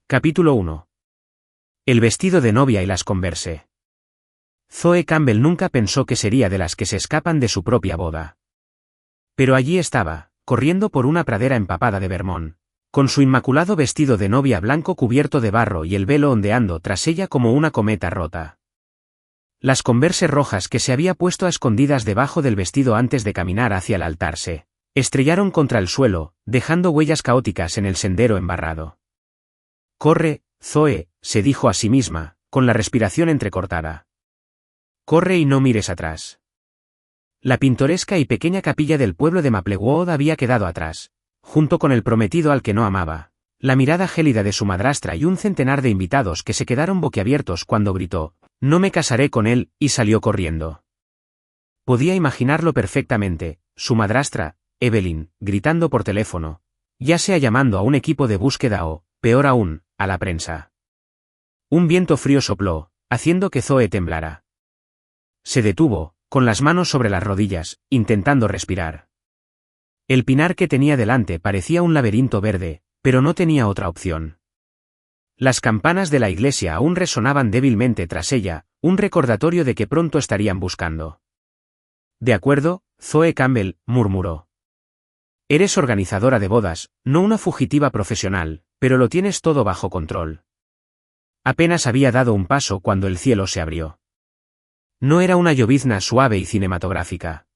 Capítulo 1. El vestido de novia y las Converse. Zoe Campbell nunca pensó que sería de las que se escapan de su propia boda. Pero allí estaba, corriendo por una pradera empapada de Vermont, con su inmaculado vestido de novia blanco cubierto de barro y el velo ondeando tras ella como una cometa rota. Las Converse rojas que se había puesto a escondidas debajo del vestido antes de caminar hacia el altar se estrellaron contra el suelo, dejando huellas caóticas en el sendero embarrado. «Corre, Zoe», se dijo a sí misma, con la respiración entrecortada. «Corre y no mires atrás». La pintoresca y pequeña capilla del pueblo de Maplewood había quedado atrás, junto con el prometido al que no amaba, la mirada gélida de su madrastra y un centenar de invitados que se quedaron boquiabiertos cuando gritó, «No me casaré con él», y salió corriendo. Podía imaginarlo perfectamente, su madrastra, Evelyn, gritando por teléfono, ya sea llamando a un equipo de búsqueda o, peor aún, a la prensa. Un viento frío sopló, haciendo que Zoe temblara. Se detuvo, con las manos sobre las rodillas, intentando respirar. El pinar que tenía delante parecía un laberinto verde, pero no tenía otra opción. Las campanas de la iglesia aún resonaban débilmente tras ella, un recordatorio de que pronto estarían buscando. «De acuerdo, Zoe Campbell», murmuró. «Eres organizadora de bodas, no una fugitiva profesional, pero lo tienes todo bajo control». Apenas había dado un paso cuando el cielo se abrió. No era una llovizna suave y cinematográfica.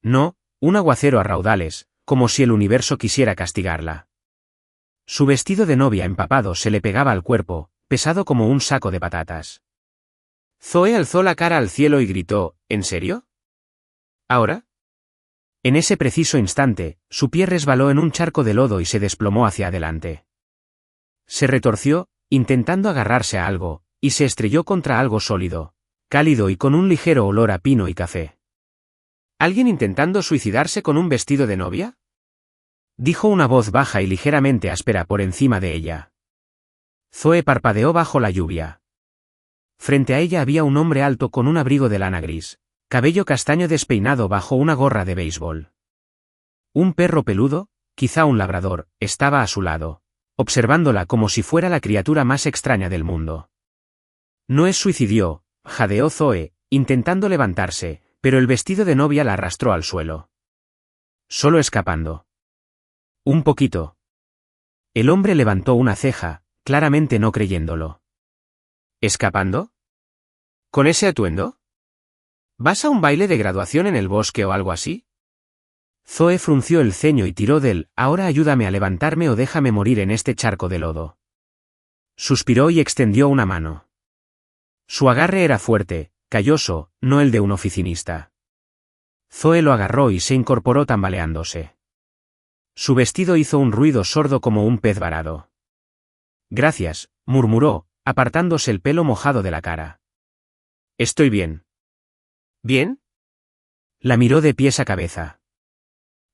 No, un aguacero a raudales, como si el universo quisiera castigarla. Su vestido de novia empapado se le pegaba al cuerpo, pesado como un saco de patatas. Zoe alzó la cara al cielo y gritó, «¿En serio? ¿Ahora?» En ese preciso instante, su pie resbaló en un charco de lodo y se desplomó hacia adelante. Se retorció, intentando agarrarse a algo, y se estrelló contra algo sólido, cálido y con un ligero olor a pino y café. «¿Alguien intentando suicidarse con un vestido de novia?», dijo una voz baja y ligeramente áspera por encima de ella. Zoe parpadeó bajo la lluvia. Frente a ella había un hombre alto con un abrigo de lana gris, cabello castaño despeinado bajo una gorra de béisbol. Un perro peludo, quizá un labrador, estaba a su lado, observándola como si fuera la criatura más extraña del mundo. «No es suicidio», jadeó Zoe, intentando levantarse, pero el vestido de novia la arrastró al suelo. «Solo escapando». «Un poquito». El hombre levantó una ceja, claramente no creyéndolo. «¿Escapando? ¿Con ese atuendo? ¿Vas a un baile de graduación en el bosque o algo así?» Zoe frunció el ceño y tiró del «ahora ayúdame a levantarme o déjame morir en este charco de lodo». Suspiró y extendió una mano. Su agarre era fuerte, calloso, no el de un oficinista. Zoe lo agarró y se incorporó tambaleándose. Su vestido hizo un ruido sordo como un pez varado. «Gracias», murmuró, apartándose el pelo mojado de la cara. «Estoy bien». «¿Bien?» La miró de pies a cabeza.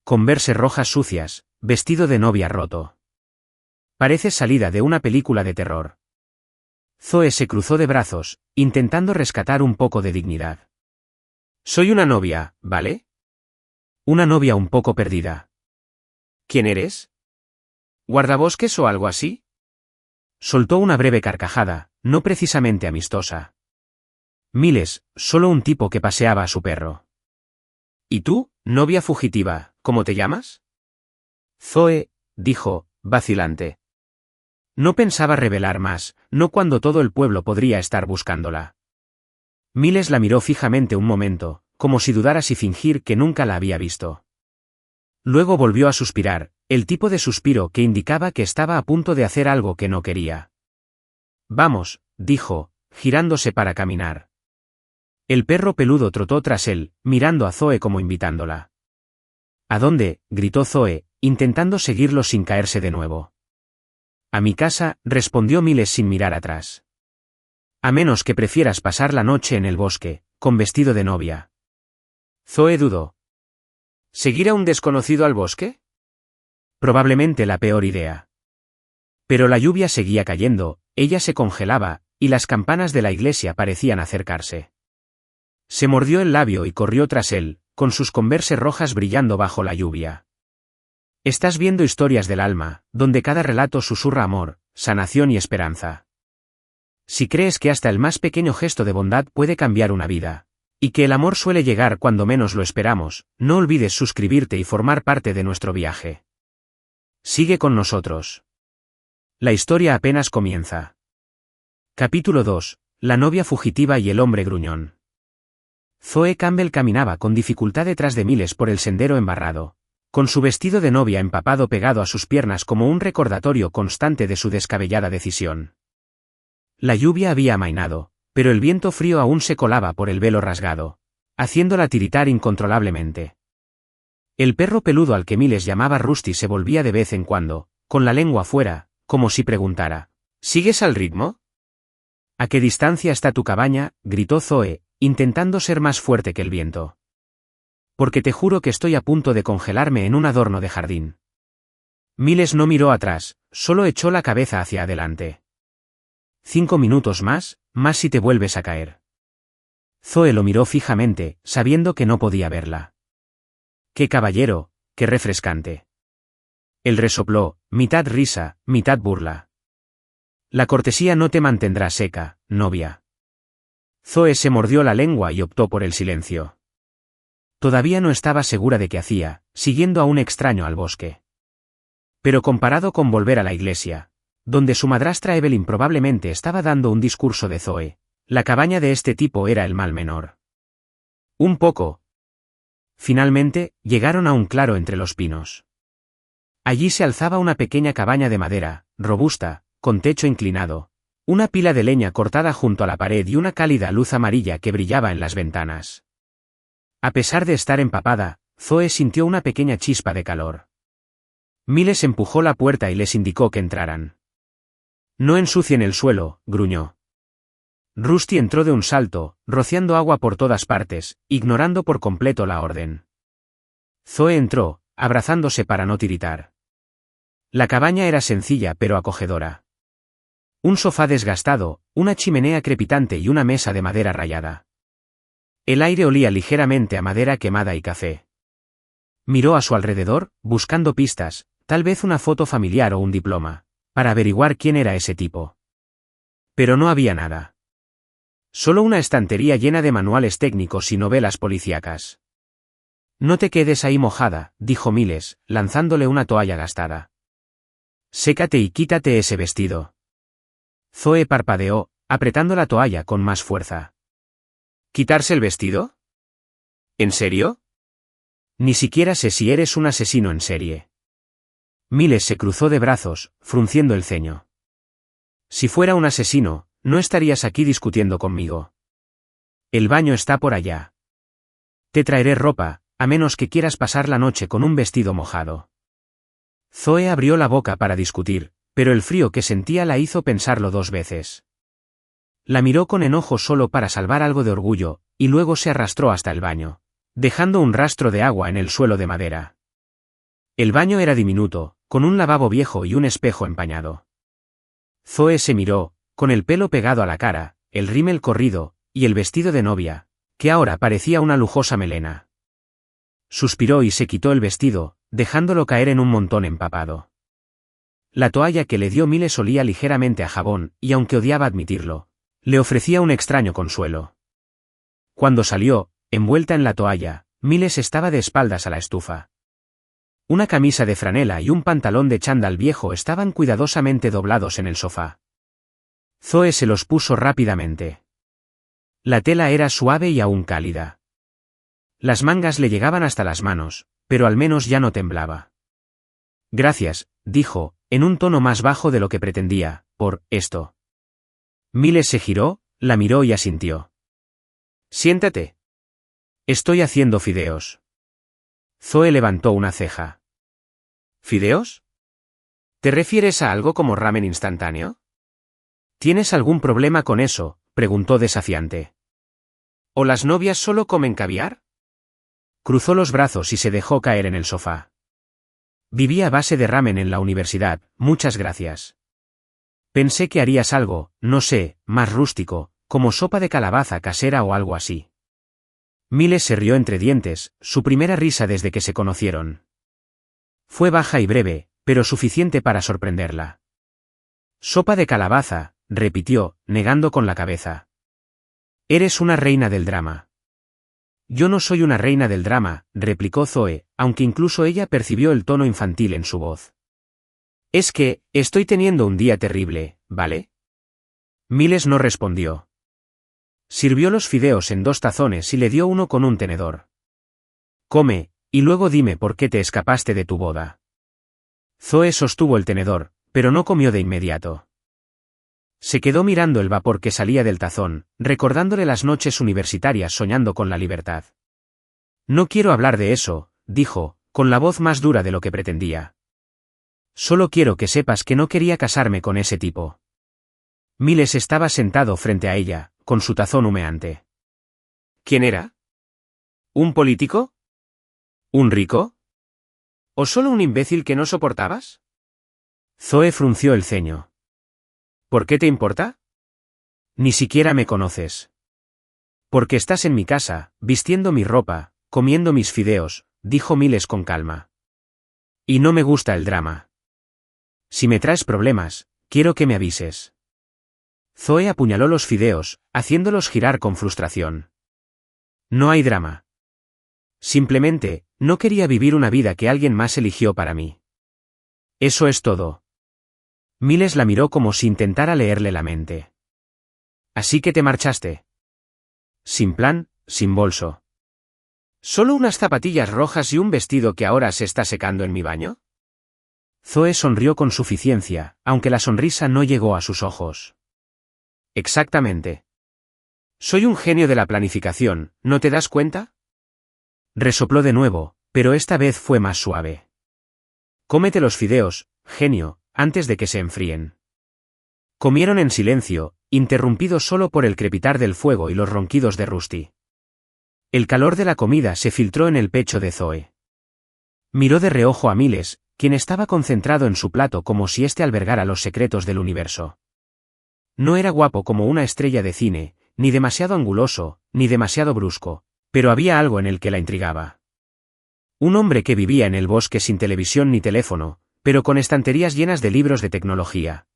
Converse rojas sucias, vestido de novia roto. Pareces salida de una película de terror. Zoe se cruzó de brazos, intentando rescatar un poco de dignidad. «Soy una novia, ¿vale?» Una novia un poco perdida. «¿Quién eres? ¿Guardabosques o algo así?» Soltó una breve carcajada, no precisamente amistosa. «Miles, solo un tipo que paseaba a su perro». «¿Y tú, novia fugitiva, cómo te llamas?» «Zoe», dijo, vacilante. No pensaba revelar más, no cuando todo el pueblo podría estar buscándola. Miles la miró fijamente un momento, como si dudara si fingir que nunca la había visto. Luego volvió a suspirar, el tipo de suspiro que indicaba que estaba a punto de hacer algo que no quería. «Vamos», dijo, girándose para caminar. El perro peludo trotó tras él, mirando a Zoe como invitándola. «¿A dónde?», gritó Zoe, intentando seguirlo sin caerse de nuevo. «A mi casa», respondió Miles sin mirar atrás. «A menos que prefieras pasar la noche en el bosque, con vestido de novia». Zoe dudó. ¿Seguir a un desconocido al bosque? Probablemente la peor idea. Pero la lluvia seguía cayendo, ella se congelaba, y las campanas de la iglesia parecían acercarse. Se mordió el labio y corrió tras él, con sus Converse rojas brillando bajo la lluvia. «Estás viendo Historias del alma, donde cada relato susurra amor», sanación y esperanza. Si crees que hasta el más pequeño gesto de bondad puede cambiar una vida, y que el amor suele llegar cuando menos lo esperamos, no olvides suscribirte y formar parte de nuestro viaje. Sigue con nosotros. La historia apenas comienza. Capítulo 2. La novia fugitiva y el hombre gruñón. Zoe Campbell caminaba con dificultad detrás de Miles por el sendero embarrado, con su vestido de novia empapado pegado a sus piernas como un recordatorio constante de su descabellada decisión. La lluvia había amainado, pero el viento frío aún se colaba por el velo rasgado, haciéndola tiritar incontrolablemente. El perro peludo al que Miles llamaba Rusty se volvía de vez en cuando, con la lengua fuera, como si preguntara: ¿sigues al ritmo? ¿A qué distancia está tu cabaña?, gritó Zoe, intentando ser más fuerte que el viento. Porque te juro que estoy a punto de congelarme en un adorno de jardín. Miles no miró atrás, solo echó la cabeza hacia adelante. 5 minutos más si te vuelves a caer. Zoe lo miró fijamente, sabiendo que no podía verla. ¡Qué caballero, qué refrescante! Él resopló, mitad risa, mitad burla. La cortesía no te mantendrá seca, novia. Zoe se mordió la lengua y optó por el silencio. Todavía no estaba segura de qué hacía, siguiendo a un extraño al bosque. Pero comparado con volver a la iglesia, donde su madrastra Evelyn probablemente estaba dando un discurso de Zoe, la cabaña de este tipo era el mal menor. Un poco. Finalmente, llegaron a un claro entre los pinos. Allí se alzaba una pequeña cabaña de madera, robusta, con techo inclinado, una pila de leña cortada junto a la pared y una cálida luz amarilla que brillaba en las ventanas. A pesar de estar empapada, Zoe sintió una pequeña chispa de calor. Miles empujó la puerta y les indicó que entraran. No ensucien el suelo, gruñó. Rusty entró de un salto, rociando agua por todas partes, ignorando por completo la orden. Zoe entró, abrazándose para no tiritar. La cabaña era sencilla pero acogedora. Un sofá desgastado, una chimenea crepitante y una mesa de madera rayada. El aire olía ligeramente a madera quemada y café. Miró a su alrededor, buscando pistas, tal vez una foto familiar o un diploma, para averiguar quién era ese tipo. Pero no había nada. Solo una estantería llena de manuales técnicos y novelas policíacas. No te quedes ahí mojada, dijo Miles, lanzándole una toalla gastada. Sécate y quítate ese vestido. Zoe parpadeó, apretando la toalla con más fuerza. ¿Quitarse el vestido? ¿En serio? Ni siquiera sé si eres un asesino en serie. Miles se cruzó de brazos, frunciendo el ceño. Si fuera un asesino, no estarías aquí discutiendo conmigo. El baño está por allá. Te traeré ropa, a menos que quieras pasar la noche con un vestido mojado. Zoe abrió la boca para discutir, pero el frío que sentía la hizo pensarlo 2 veces. La miró con enojo solo para salvar algo de orgullo, y luego se arrastró hasta el baño, dejando un rastro de agua en el suelo de madera. El baño era diminuto, con un lavabo viejo y un espejo empañado. Zoe se miró, con el pelo pegado a la cara, el rímel corrido, y el vestido de novia, que ahora parecía una lujosa melena. Suspiró y se quitó el vestido, dejándolo caer en un montón empapado. La toalla que le dio Miles olía ligeramente a jabón, y aunque odiaba admitirlo, le ofrecía un extraño consuelo. Cuando salió, envuelta en la toalla, Miles estaba de espaldas a la estufa. Una camisa de franela y un pantalón de chándal viejo estaban cuidadosamente doblados en el sofá. Zoe se los puso rápidamente. La tela era suave y aún cálida. Las mangas le llegaban hasta las manos, pero al menos ya no temblaba. Gracias, dijo, en un tono más bajo de lo que pretendía, por esto. Miles se giró, la miró y asintió. Siéntate. Estoy haciendo fideos. Zoe levantó una ceja. ¿Fideos? ¿Te refieres a algo como ramen instantáneo? ¿Tienes algún problema con eso?, preguntó desafiante. ¿O las novias solo comen caviar? Cruzó los brazos y se dejó caer en el sofá. Viví a base de ramen en la universidad, muchas gracias. Pensé que harías algo, no sé, más rústico, como sopa de calabaza casera o algo así. Miles se rió entre dientes, su primera risa desde que se conocieron. Fue baja y breve, pero suficiente para sorprenderla. Sopa de calabaza, repitió, negando con la cabeza. Eres una reina del drama. Yo no soy una reina del drama, replicó Zoe, aunque incluso ella percibió el tono infantil en su voz. Es que, estoy teniendo un día terrible, ¿vale? Miles no respondió. Sirvió los fideos en 2 tazones y le dio uno con un tenedor. Come, y luego dime por qué te escapaste de tu boda. Zoe sostuvo el tenedor, pero no comió de inmediato. Se quedó mirando el vapor que salía del tazón, recordándole las noches universitarias soñando con la libertad. No quiero hablar de eso, dijo, con la voz más dura de lo que pretendía. Solo quiero que sepas que no quería casarme con ese tipo. Miles estaba sentado frente a ella, con su tazón humeante. ¿Quién era? ¿Un político? ¿Un rico? ¿O solo un imbécil que no soportabas? Zoe frunció el ceño. ¿Por qué te importa? Ni siquiera me conoces. Porque estás en mi casa, vistiendo mi ropa, comiendo mis fideos, dijo Miles con calma. Y no me gusta el drama. Si me traes problemas, quiero que me avises. Zoe apuñaló los fideos, haciéndolos girar con frustración. No hay drama. Simplemente, no quería vivir una vida que alguien más eligió para mí. Eso es todo. Miles la miró como si intentara leerle la mente. Así que te marchaste. Sin plan, sin bolso. ¿Solo unas zapatillas rojas y un vestido que ahora se está secando en mi baño? Zoe sonrió con suficiencia, aunque la sonrisa no llegó a sus ojos. Exactamente. Soy un genio de la planificación, ¿no te das cuenta? Resopló de nuevo, pero esta vez fue más suave. Cómete los fideos, genio, antes de que se enfríen. Comieron en silencio, interrumpidos solo por el crepitar del fuego y los ronquidos de Rusty. El calor de la comida se filtró en el pecho de Zoe. Miró de reojo a Miles, quien estaba concentrado en su plato como si éste albergara los secretos del universo. No era guapo como una estrella de cine, ni demasiado anguloso, ni demasiado brusco, pero había algo en el que la intrigaba. Un hombre que vivía en el bosque sin televisión ni teléfono, pero con estanterías llenas de libros de tecnología.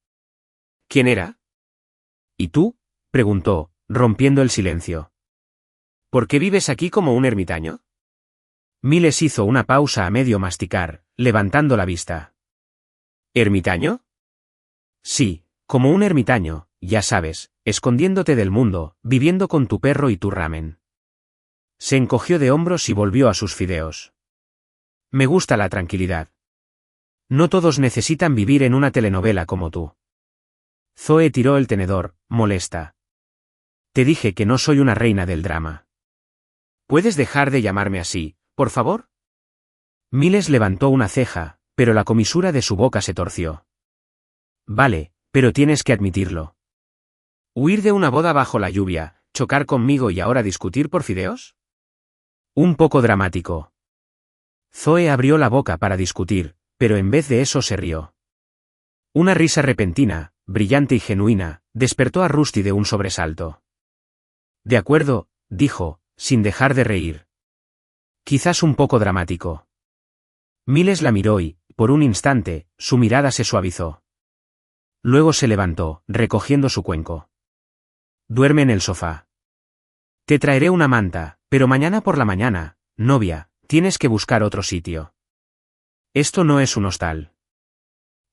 ¿Quién era? ¿Y tú? Preguntó, rompiendo el silencio. ¿Por qué vives aquí como un ermitaño? Miles hizo una pausa a medio masticar, levantando la vista. ¿Ermitaño? Sí, como un ermitaño, ya sabes, escondiéndote del mundo, viviendo con tu perro y tu ramen. Se encogió de hombros y volvió a sus fideos. Me gusta la tranquilidad. No todos necesitan vivir en una telenovela como tú. Zoe tiró el tenedor, molesta. Te dije que no soy una reina del drama. ¿Puedes dejar de llamarme así, por favor? Miles levantó una ceja, pero la comisura de su boca se torció. Vale, pero tienes que admitirlo. ¿Huir de una boda bajo la lluvia, chocar conmigo y ahora discutir por fideos? Un poco dramático. Zoe abrió la boca para discutir, pero en vez de eso se rió. Una risa repentina, brillante y genuina, despertó a Rusty de un sobresalto. De acuerdo, dijo, sin dejar de reír. Quizás un poco dramático. Miles la miró y, por un instante, su mirada se suavizó. Luego se levantó, recogiendo su cuenco. Duerme en el sofá. Te traeré una manta, pero mañana por la mañana, novia, tienes que buscar otro sitio. Esto no es un hostal.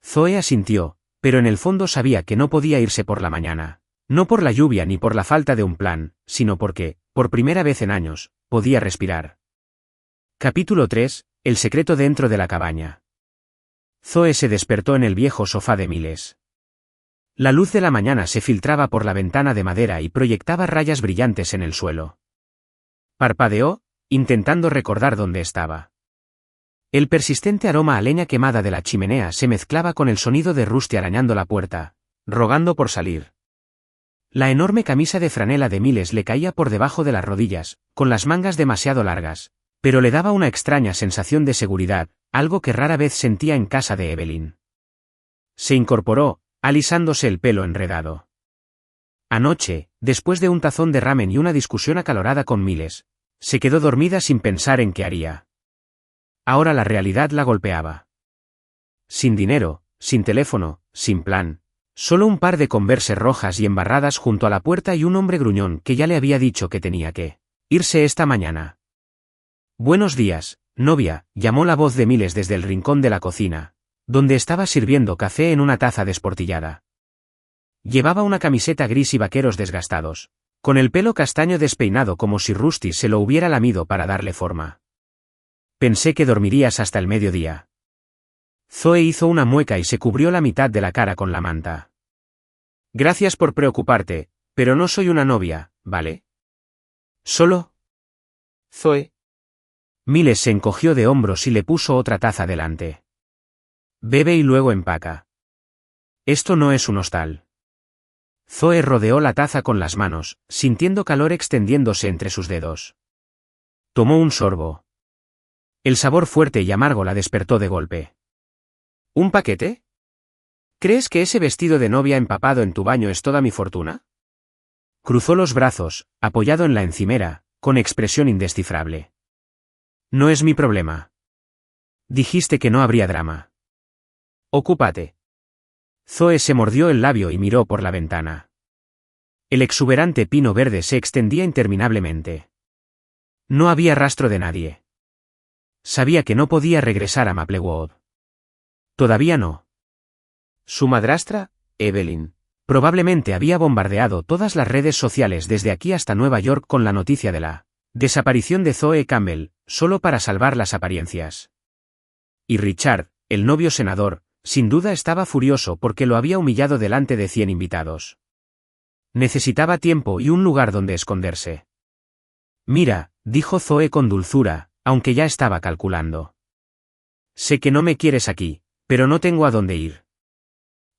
Zoe asintió, pero en el fondo sabía que no podía irse por la mañana. No por la lluvia ni por la falta de un plan, sino porque, por primera vez en años, podía respirar. Capítulo 3. El secreto dentro de la cabaña. Zoe se despertó en el viejo sofá de Miles. La luz de la mañana se filtraba por la ventana de madera y proyectaba rayas brillantes en el suelo. Parpadeó, intentando recordar dónde estaba. El persistente aroma a leña quemada de la chimenea se mezclaba con el sonido de Rusty arañando la puerta, rogando por salir. La enorme camisa de franela de Miles le caía por debajo de las rodillas, con las mangas demasiado largas, pero le daba una extraña sensación de seguridad, algo que rara vez sentía en casa de Evelyn. Se incorporó, alisándose el pelo enredado. Anoche, después de un tazón de ramen y una discusión acalorada con Miles, se quedó dormida sin pensar en qué haría. Ahora la realidad la golpeaba. Sin dinero, sin teléfono, sin plan, Solo un par de Converse rojas y embarradas junto a la puerta y un hombre gruñón que ya le había dicho que tenía que irse esta mañana. Buenos días, novia, llamó la voz de Miles desde el rincón de la cocina, donde estaba sirviendo café en una taza desportillada. Llevaba una camiseta gris y vaqueros desgastados, con el pelo castaño despeinado como si Rusty se lo hubiera lamido para darle forma. Pensé que dormirías hasta el mediodía. Zoe hizo una mueca y se cubrió la mitad de la cara con la manta. Gracias por preocuparte, pero no soy una novia, ¿vale? ¿Solo? Zoe. Miles se encogió de hombros y le puso otra taza delante. Bebe y luego empaca. Esto no es un hostal. Zoe rodeó la taza con las manos, sintiendo calor extendiéndose entre sus dedos. Tomó un sorbo. El sabor fuerte y amargo la despertó de golpe. ¿Un paquete? ¿Crees que ese vestido de novia empapado en tu baño es toda mi fortuna? Cruzó los brazos, apoyado en la encimera, con expresión indescifrable. No es mi problema. Dijiste que no habría drama. Ocúpate. Zoe se mordió el labio y miró por la ventana. El exuberante pino verde se extendía interminablemente. No había rastro de nadie. Sabía que no podía regresar a Maplewood. Todavía no. Su madrastra, Evelyn, probablemente había bombardeado todas las redes sociales desde aquí hasta Nueva York con la noticia de la desaparición de Zoe Campbell, solo para salvar las apariencias. Y Richard, el novio senador, sin duda estaba furioso porque lo había humillado delante de 100 invitados. Necesitaba tiempo y un lugar donde esconderse. Mira, dijo Zoe con dulzura, aunque ya estaba calculando. Sé que no me quieres aquí, pero no tengo a dónde ir.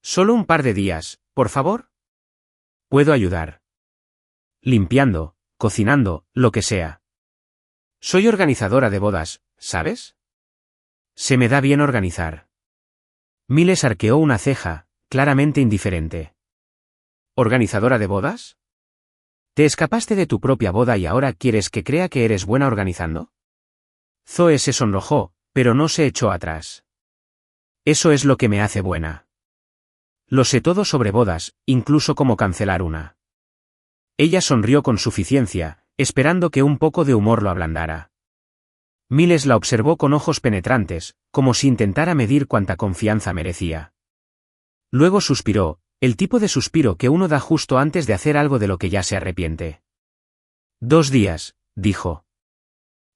Solo un par de días, por favor. Puedo ayudar. Limpiando, cocinando, lo que sea. Soy organizadora de bodas, ¿sabes? Se me da bien organizar. Miles arqueó una ceja, claramente indiferente. ¿Organizadora de bodas? ¿Te escapaste de tu propia boda y ahora quieres que crea que eres buena organizando? Zoe se sonrojó, pero no se echó atrás. Eso es lo que me hace buena. Lo sé todo sobre bodas, incluso cómo cancelar una. Ella sonrió con suficiencia, esperando que un poco de humor lo ablandara. Miles la observó con ojos penetrantes, como si intentara medir cuánta confianza merecía. Luego suspiró, el tipo de suspiro que uno da justo antes de hacer algo de lo que ya se arrepiente. 2 días, dijo.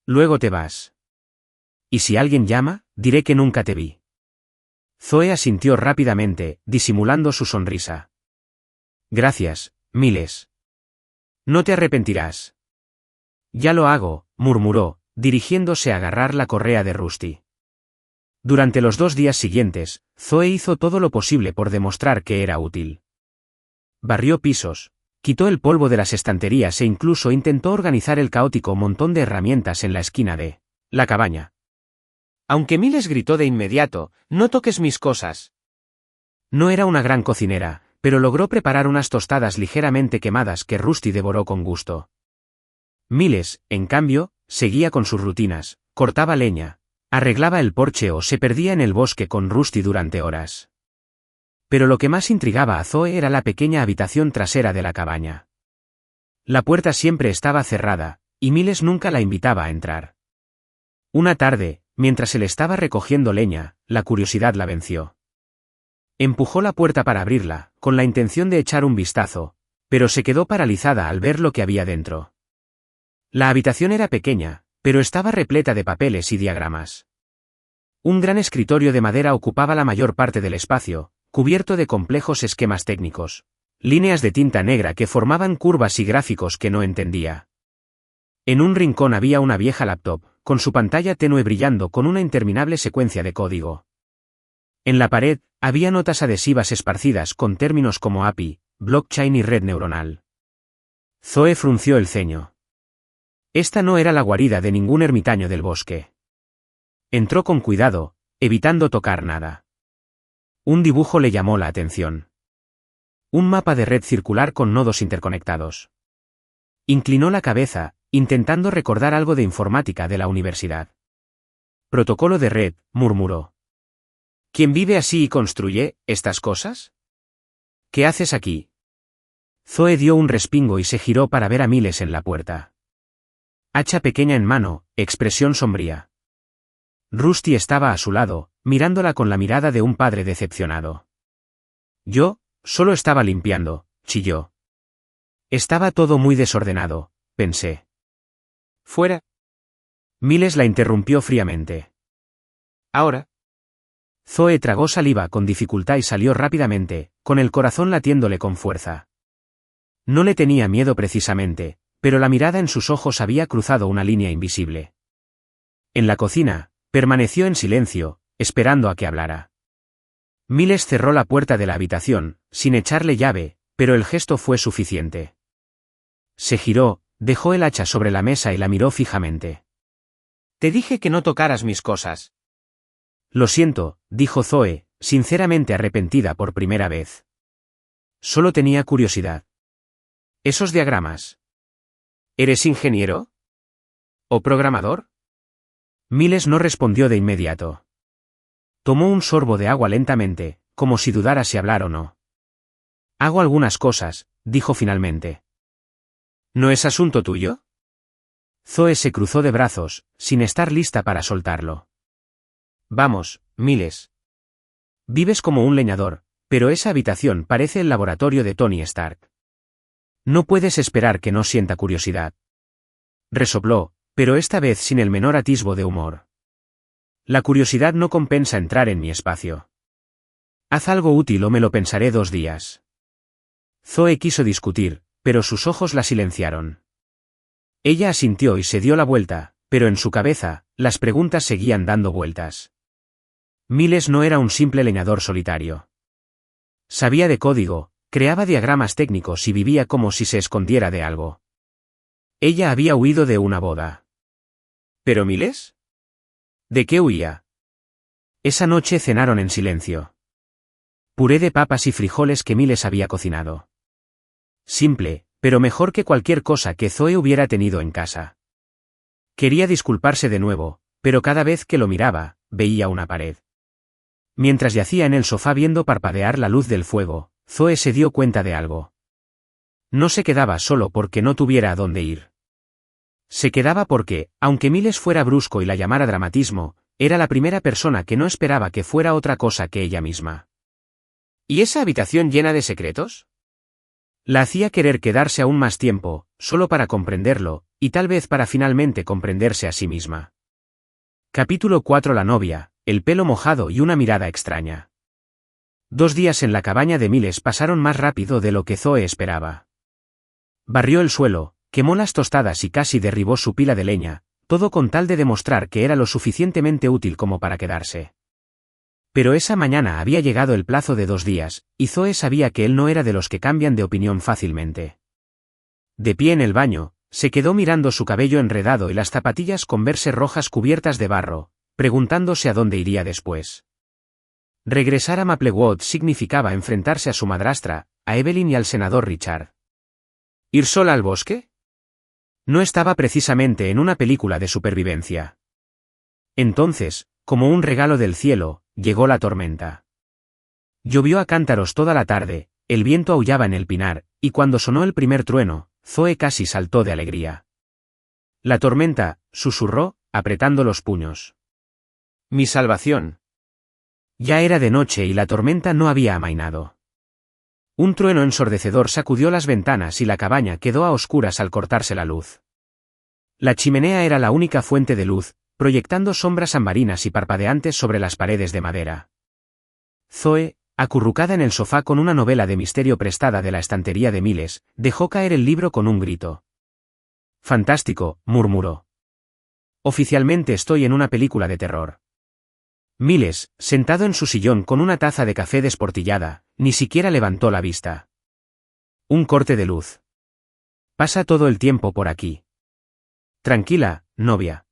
Luego te vas. Y si alguien llama, diré que nunca te vi. Zoe asintió rápidamente, disimulando su sonrisa. Gracias, Miles. No te arrepentirás. Ya lo hago, murmuró, dirigiéndose a agarrar la correa de Rusty. Durante los 2 días siguientes, Zoe hizo todo lo posible por demostrar que era útil. Barrió pisos, quitó el polvo de las estanterías e incluso intentó organizar el caótico montón de herramientas en la esquina de la cabaña. Aunque Miles gritó de inmediato, «¡No toques mis cosas!». No era una gran cocinera, pero logró preparar unas tostadas ligeramente quemadas que Rusty devoró con gusto. Miles, en cambio, seguía con sus rutinas, cortaba leña, arreglaba el porche o se perdía en el bosque con Rusty durante horas. Pero lo que más intrigaba a Zoe era la pequeña habitación trasera de la cabaña. La puerta siempre estaba cerrada, y Miles nunca la invitaba a entrar. Una tarde, mientras él estaba recogiendo leña, la curiosidad la venció. Empujó la puerta para abrirla, con la intención de echar un vistazo, pero se quedó paralizada al ver lo que había dentro. La habitación era pequeña, pero estaba repleta de papeles y diagramas. Un gran escritorio de madera ocupaba la mayor parte del espacio, cubierto de complejos esquemas técnicos, líneas de tinta negra que formaban curvas y gráficos que no entendía. En un rincón había una vieja laptop, con su pantalla tenue brillando con una interminable secuencia de código. En la pared, había notas adhesivas esparcidas con términos como API, blockchain y red neuronal. Zoe frunció el ceño. Esta no era la guarida de ningún ermitaño del bosque. Entró con cuidado, evitando tocar nada. Un dibujo le llamó la atención. Un mapa de red circular con nodos interconectados. Inclinó la cabeza, intentando recordar algo de informática de la universidad. Protocolo de red, murmuró. ¿Quién vive así y construye estas cosas? ¿Qué haces aquí? Zoe dio un respingo y se giró para ver a Miles en la puerta. Hacha pequeña en mano, expresión sombría. Rusty estaba a su lado, mirándola con la mirada de un padre decepcionado. Yo, solo estaba limpiando, chilló. Estaba todo muy desordenado, pensé. Fuera. Miles la interrumpió fríamente. Ahora. Zoe tragó saliva con dificultad y salió rápidamente, con el corazón latiéndole con fuerza. No le tenía miedo precisamente, pero la mirada en sus ojos había cruzado una línea invisible. En la cocina, permaneció en silencio, esperando a que hablara. Miles cerró la puerta de la habitación, sin echarle llave, pero el gesto fue suficiente. Se giró, dejó el hacha sobre la mesa y la miró fijamente. Te dije que no tocaras mis cosas. Lo siento, dijo Zoe, sinceramente arrepentida por primera vez. Solo tenía curiosidad. ¿Esos diagramas? ¿Eres ingeniero? ¿O programador? Miles no respondió de inmediato. Tomó un sorbo de agua lentamente, como si dudara si hablar o no. Hago algunas cosas, dijo finalmente. ¿No es asunto tuyo? Zoe se cruzó de brazos, sin estar lista para soltarlo. Vamos, Miles. Vives como un leñador, pero esa habitación parece el laboratorio de Tony Stark. No puedes esperar que no sienta curiosidad. Resopló, pero esta vez sin el menor atisbo de humor. La curiosidad no compensa entrar en mi espacio. Haz algo útil o me lo pensaré 2 días. Zoe quiso discutir, pero sus ojos la silenciaron. Ella asintió y se dio la vuelta, pero en su cabeza, las preguntas seguían dando vueltas. Miles no era un simple leñador solitario. Sabía de código, creaba diagramas técnicos y vivía como si se escondiera de algo. Ella había huido de una boda. ¿Pero Miles? ¿De qué huía? Esa noche cenaron en silencio. Puré de papas y frijoles que Miles había cocinado. Simple, pero mejor que cualquier cosa que Zoe hubiera tenido en casa. Quería disculparse de nuevo, pero cada vez que lo miraba, veía una pared. Mientras yacía en el sofá viendo parpadear la luz del fuego, Zoe se dio cuenta de algo. No se quedaba solo porque no tuviera a dónde ir. Se quedaba porque, aunque Miles fuera brusco y la llamara dramatismo, era la primera persona que no esperaba que fuera otra cosa que ella misma. ¿Y esa habitación llena de secretos? La hacía querer quedarse aún más tiempo, solo para comprenderlo, y tal vez para finalmente comprenderse a sí misma. Capítulo 4. La novia, el pelo mojado y una mirada extraña. 2 días en la cabaña de Miles pasaron más rápido de lo que Zoe esperaba. Barrió el suelo, quemó las tostadas y casi derribó su pila de leña, todo con tal de demostrar que era lo suficientemente útil como para quedarse. Pero esa mañana había llegado el plazo de 2 días, y Zoe sabía que él no era de los que cambian de opinión fácilmente. De pie en el baño, se quedó mirando su cabello enredado y las zapatillas con verse rojas cubiertas de barro, preguntándose a dónde iría después. Regresar a Maplewood significaba enfrentarse a su madrastra, a Evelyn y al senador Richard. ¿Ir sola al bosque? No estaba precisamente en una película de supervivencia. Entonces, como un regalo del cielo, llegó la tormenta. Llovió a cántaros toda la tarde, el viento aullaba en el pinar, y cuando sonó el primer trueno, Zoe casi saltó de alegría. La tormenta, susurró, apretando los puños. Mi salvación. Ya era de noche y la tormenta no había amainado. Un trueno ensordecedor sacudió las ventanas y la cabaña quedó a oscuras al cortarse la luz. La chimenea era la única fuente de luz, proyectando sombras ambarinas y parpadeantes sobre las paredes de madera. Zoe, acurrucada en el sofá con una novela de misterio prestada de la estantería de Miles, dejó caer el libro con un grito. «Fantástico», murmuró. «Oficialmente estoy en una película de terror». Miles, sentado en su sillón con una taza de café desportillada, ni siquiera levantó la vista. Un corte de luz. Pasa todo el tiempo por aquí. Tranquila, novia.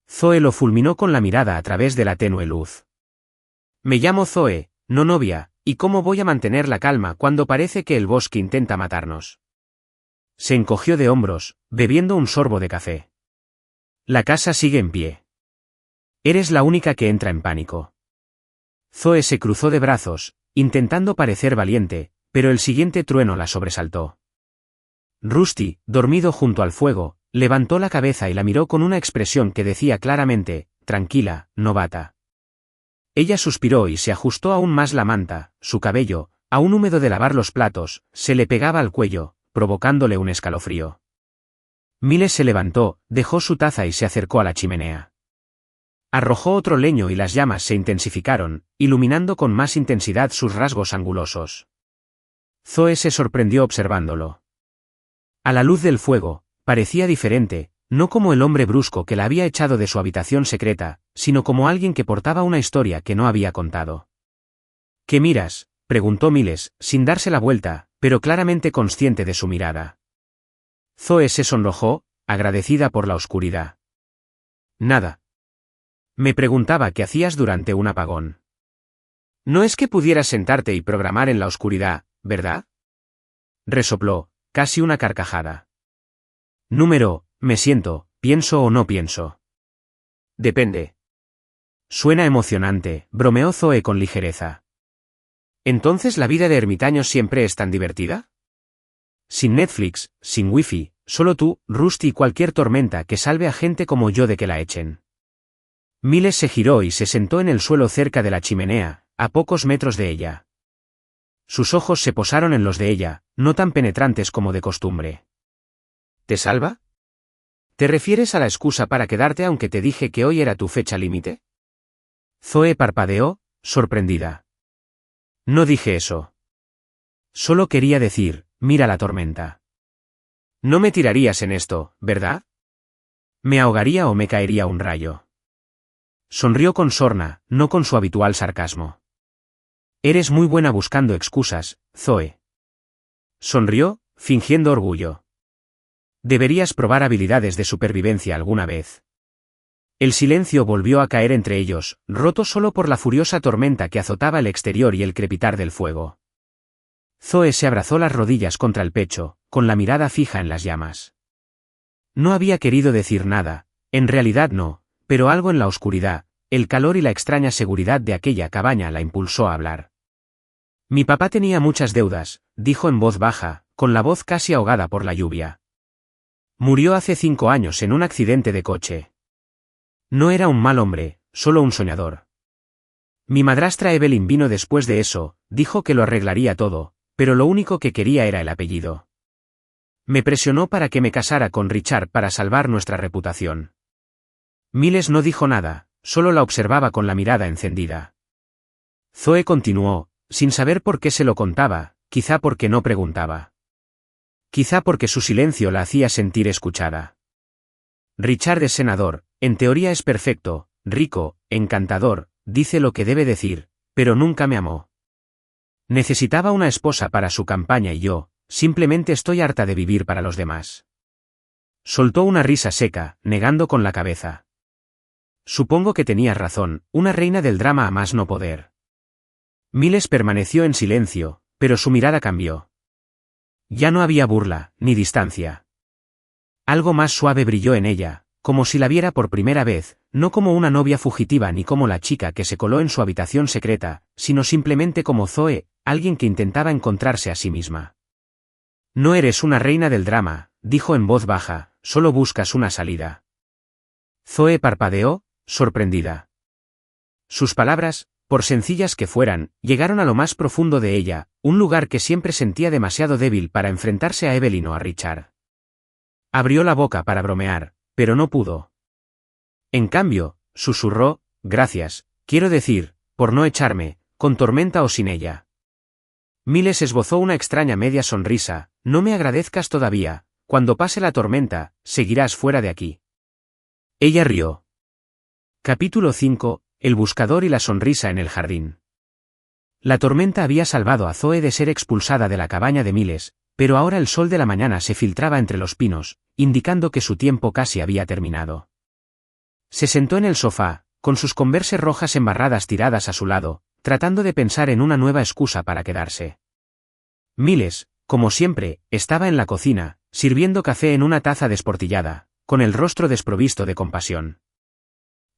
Zoe lo fulminó con la mirada a través de la tenue luz. Me llamo Zoe, no novia, ¿y cómo voy a mantener la calma cuando parece que el bosque intenta matarnos? Se encogió de hombros, bebiendo un sorbo de café. La casa sigue en pie. Eres la única que entra en pánico. Zoe se cruzó de brazos, intentando parecer valiente, pero el siguiente trueno la sobresaltó. Rusty, dormido junto al fuego, levantó la cabeza y la miró con una expresión que decía claramente, tranquila, novata. Ella suspiró y se ajustó aún más la manta, su cabello, aún húmedo de lavar los platos, se le pegaba al cuello, provocándole un escalofrío. Miles se levantó, dejó su taza y se acercó a la chimenea. Arrojó otro leño y las llamas se intensificaron, iluminando con más intensidad sus rasgos angulosos. Zoe se sorprendió observándolo. A la luz del fuego, parecía diferente, no como el hombre brusco que la había echado de su habitación secreta, sino como alguien que portaba una historia que no había contado. ¿Qué miras?, preguntó Miles, sin darse la vuelta, pero claramente consciente de su mirada. Zoe se sonrojó, agradecida por la oscuridad. Nada. Me preguntaba qué hacías durante un apagón. No es que pudieras sentarte y programar en la oscuridad, ¿verdad? Resopló, casi una carcajada. Me siento, pienso o no pienso. Depende. Suena emocionante, bromeó Zoe con ligereza. ¿Entonces la vida de ermitaño siempre es tan divertida? Sin Netflix, sin wifi, solo tú, Rusty y cualquier tormenta que salve a gente como yo de que la echen. Miles se giró y se sentó en el suelo cerca de la chimenea, a pocos metros de ella. Sus ojos se posaron en los de ella, no tan penetrantes como de costumbre. ¿Te salva? ¿Te refieres a la excusa para quedarte aunque te dije que hoy era tu fecha límite? Zoe parpadeó, sorprendida. No dije eso. Solo quería decir, mira la tormenta. No me tirarías en esto, ¿verdad? Me ahogaría o me caería un rayo. Sonrió con sorna, no con su habitual sarcasmo. Eres muy buena buscando excusas, Zoe. Sonrió, fingiendo orgullo. Deberías probar habilidades de supervivencia alguna vez. El silencio volvió a caer entre ellos, roto solo por la furiosa tormenta que azotaba el exterior y el crepitar del fuego. Zoe se abrazó las rodillas contra el pecho, con la mirada fija en las llamas. No había querido decir nada, en realidad no, pero algo en la oscuridad, el calor y la extraña seguridad de aquella cabaña la impulsó a hablar. Mi papá tenía muchas deudas, dijo en voz baja, con la voz casi ahogada por la lluvia. Murió hace 5 años en un accidente de coche. No era un mal hombre, solo un soñador. Mi madrastra Evelyn vino después de eso, dijo que lo arreglaría todo, pero lo único que quería era el apellido. Me presionó para que me casara con Richard para salvar nuestra reputación. Miles no dijo nada, solo la observaba con la mirada encendida. Zoe continuó, sin saber por qué se lo contaba, quizá porque no preguntaba. Quizá porque su silencio la hacía sentir escuchada. Richard es senador, en teoría es perfecto, rico, encantador, dice lo que debe decir, pero nunca me amó. Necesitaba una esposa para su campaña y yo, simplemente estoy harta de vivir para los demás. Soltó una risa seca, negando con la cabeza. Supongo que tenías razón, una reina del drama a más no poder. Miles permaneció en silencio, pero su mirada cambió. Ya no había burla, ni distancia. Algo más suave brilló en ella, como si la viera por primera vez, no como una novia fugitiva ni como la chica que se coló en su habitación secreta, sino simplemente como Zoe, alguien que intentaba encontrarse a sí misma. No eres una reina del drama, dijo en voz baja, solo buscas una salida. Zoe parpadeó, sorprendida. Sus palabras, por sencillas que fueran, llegaron a lo más profundo de ella, un lugar que siempre sentía demasiado débil para enfrentarse a Evelyn o a Richard. Abrió la boca para bromear, pero no pudo. En cambio, susurró, gracias, quiero decir, por no echarme, con tormenta o sin ella. Miles esbozó una extraña media sonrisa, no me agradezcas todavía, cuando pase la tormenta, seguirás fuera de aquí. Ella rió. Capítulo 5, El buscador y la sonrisa en el jardín. La tormenta había salvado a Zoe de ser expulsada de la cabaña de Miles, pero ahora el sol de la mañana se filtraba entre los pinos, indicando que su tiempo casi había terminado. Se sentó en el sofá, con sus Converse rojas embarradas tiradas a su lado, tratando de pensar en una nueva excusa para quedarse. Miles, como siempre, estaba en la cocina, sirviendo café en una taza desportillada, con el rostro desprovisto de compasión.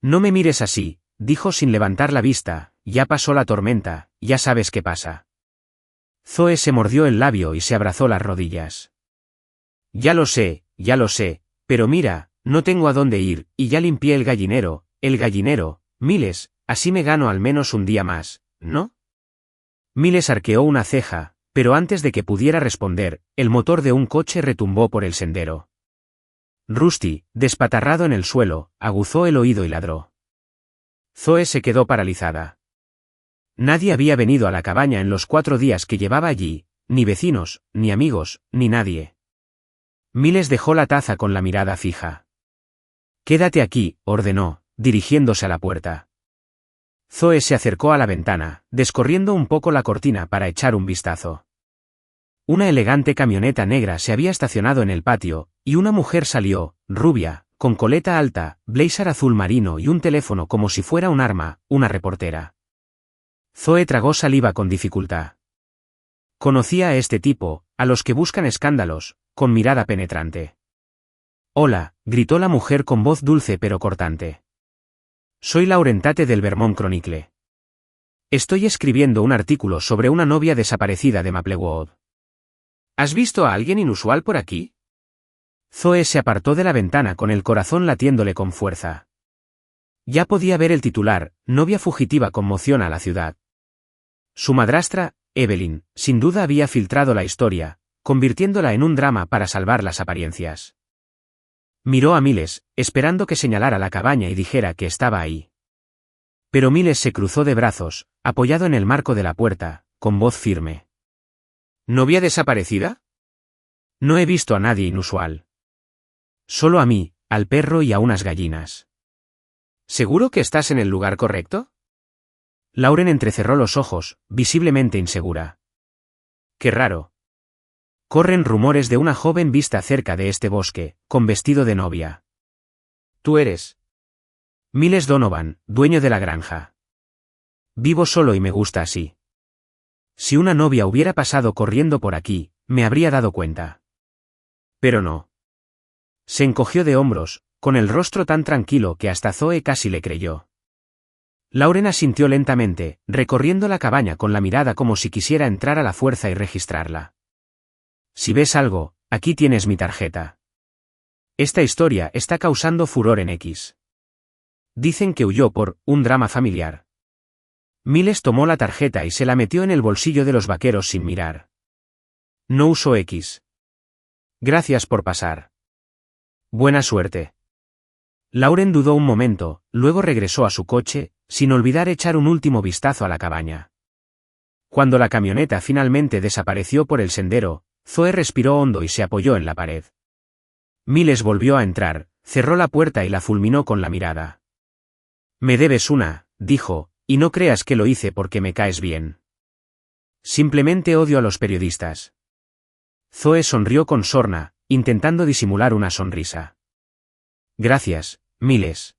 No me mires así, dijo sin levantar la vista, ya pasó la tormenta, ya sabes qué pasa. Zoe se mordió el labio y se abrazó las rodillas. Ya lo sé, pero mira, no tengo a dónde ir, y ya limpié el gallinero, Miles, así me gano al menos un día más, ¿no? Miles arqueó una ceja, pero antes de que pudiera responder, el motor de un coche retumbó por el sendero. Rusty, despatarrado en el suelo, aguzó el oído y ladró. Zoe se quedó paralizada. Nadie había venido a la cabaña en los 4 días que llevaba allí, ni vecinos, ni amigos, ni nadie. Miles dejó la taza con la mirada fija. Quédate aquí, ordenó, dirigiéndose a la puerta. Zoe se acercó a la ventana, descorriendo un poco la cortina para echar un vistazo. Una elegante camioneta negra se había estacionado en el patio, y una mujer salió, rubia, con coleta alta, blazer azul marino y un teléfono como si fuera un arma, una reportera. Zoe tragó saliva con dificultad. Conocía a este tipo, a los que buscan escándalos, con mirada penetrante. Hola, gritó la mujer con voz dulce pero cortante. Soy Lauren Tate del Vermont Chronicle. Estoy escribiendo un artículo sobre una novia desaparecida de Maplewood. ¿Has visto a alguien inusual por aquí? Zoe se apartó de la ventana con el corazón latiéndole con fuerza. Ya podía ver el titular, novia fugitiva conmociona a la ciudad. Su madrastra, Evelyn, sin duda había filtrado la historia, convirtiéndola en un drama para salvar las apariencias. Miró a Miles, esperando que señalara la cabaña y dijera que estaba ahí. Pero Miles se cruzó de brazos, apoyado en el marco de la puerta, con voz firme. ¿Novia desaparecida? No he visto a nadie inusual. Solo a mí, al perro y a unas gallinas. ¿Seguro que estás en el lugar correcto? Lauren entrecerró los ojos, visiblemente insegura. Qué raro. Corren rumores de una joven vista cerca de este bosque, con vestido de novia. ¿Tú eres? Miles Donovan, dueño de la granja. Vivo solo y me gusta así. Si una novia hubiera pasado corriendo por aquí, me habría dado cuenta. Pero no. Se encogió de hombros, con el rostro tan tranquilo que hasta Zoe casi le creyó. Lauren asintió lentamente, recorriendo la cabaña con la mirada como si quisiera entrar a la fuerza y registrarla. Si ves algo, aquí tienes mi tarjeta. Esta historia está causando furor en X. Dicen que huyó por un drama familiar. Miles tomó la tarjeta y se la metió en el bolsillo de los vaqueros sin mirar. No usó X. Gracias por pasar. Buena suerte. Lauren dudó un momento, luego regresó a su coche, sin olvidar echar un último vistazo a la cabaña. Cuando la camioneta finalmente desapareció por el sendero, Zoe respiró hondo y se apoyó en la pared. Miles volvió a entrar, cerró la puerta y la fulminó con la mirada. Me debes una, dijo, y no creas que lo hice porque me caes bien. Simplemente odio a los periodistas. Zoe sonrió con sorna, intentando disimular una sonrisa. Gracias, Miles.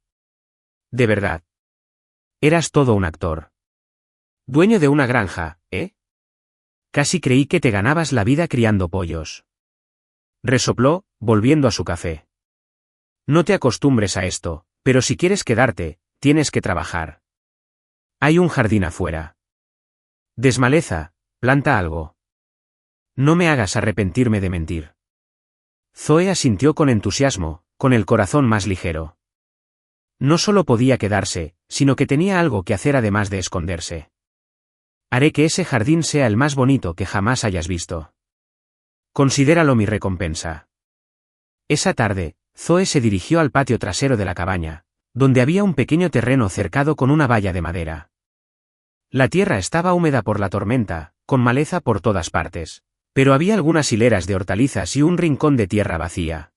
De verdad. Eras todo un actor. Dueño de una granja, ¿eh? Casi creí que te ganabas la vida criando pollos. Resopló, volviendo a su café. No te acostumbres a esto, pero si quieres quedarte, tienes que trabajar. Hay un jardín afuera. Desmaleza, planta algo. No me hagas arrepentirme de mentir. Zoe asintió con entusiasmo, con el corazón más ligero. No solo podía quedarse, sino que tenía algo que hacer además de esconderse. Haré que ese jardín sea el más bonito que jamás hayas visto. Considéralo mi recompensa. Esa tarde, Zoe se dirigió al patio trasero de la cabaña, donde había un pequeño terreno cercado con una valla de madera. La tierra estaba húmeda por la tormenta, con maleza por todas partes, pero había algunas hileras de hortalizas y un rincón de tierra vacía.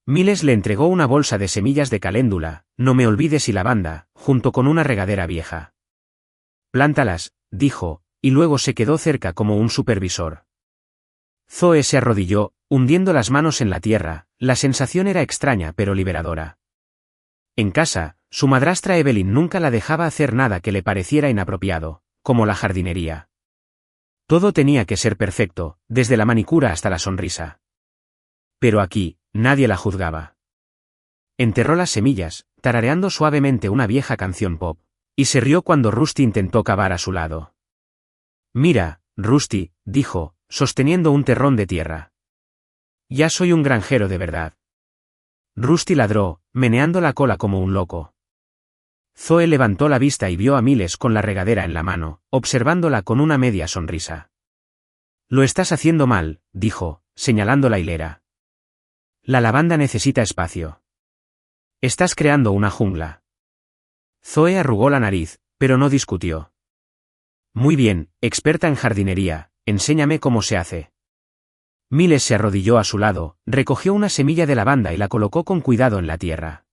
Miles le entregó una bolsa de semillas de caléndula, no me olvides y lavanda, junto con una regadera vieja. Plántalas, dijo, y luego se quedó cerca como un supervisor. Zoe se arrodilló, hundiendo las manos en la tierra, la sensación era extraña pero liberadora. En casa, su madrastra Evelyn nunca la dejaba hacer nada que le pareciera inapropiado, como la jardinería. Todo tenía que ser perfecto, desde la manicura hasta la sonrisa. Pero aquí, nadie la juzgaba. Enterró las semillas, tarareando suavemente una vieja canción pop, y se rió cuando Rusty intentó cavar a su lado. Mira, Rusty, dijo, sosteniendo un terrón de tierra. Ya soy un granjero de verdad. Rusty ladró, meneando la cola como un loco. Zoe levantó la vista y vio a Miles con la regadera en la mano, observándola con una media sonrisa. Lo estás haciendo mal, dijo, señalando la hilera. La lavanda necesita espacio. Estás creando una jungla. Zoe arrugó la nariz, pero no discutió. Muy bien, experta en jardinería, enséñame cómo se hace. Miles se arrodilló a su lado, recogió una semilla de lavanda y la colocó con cuidado en la tierra.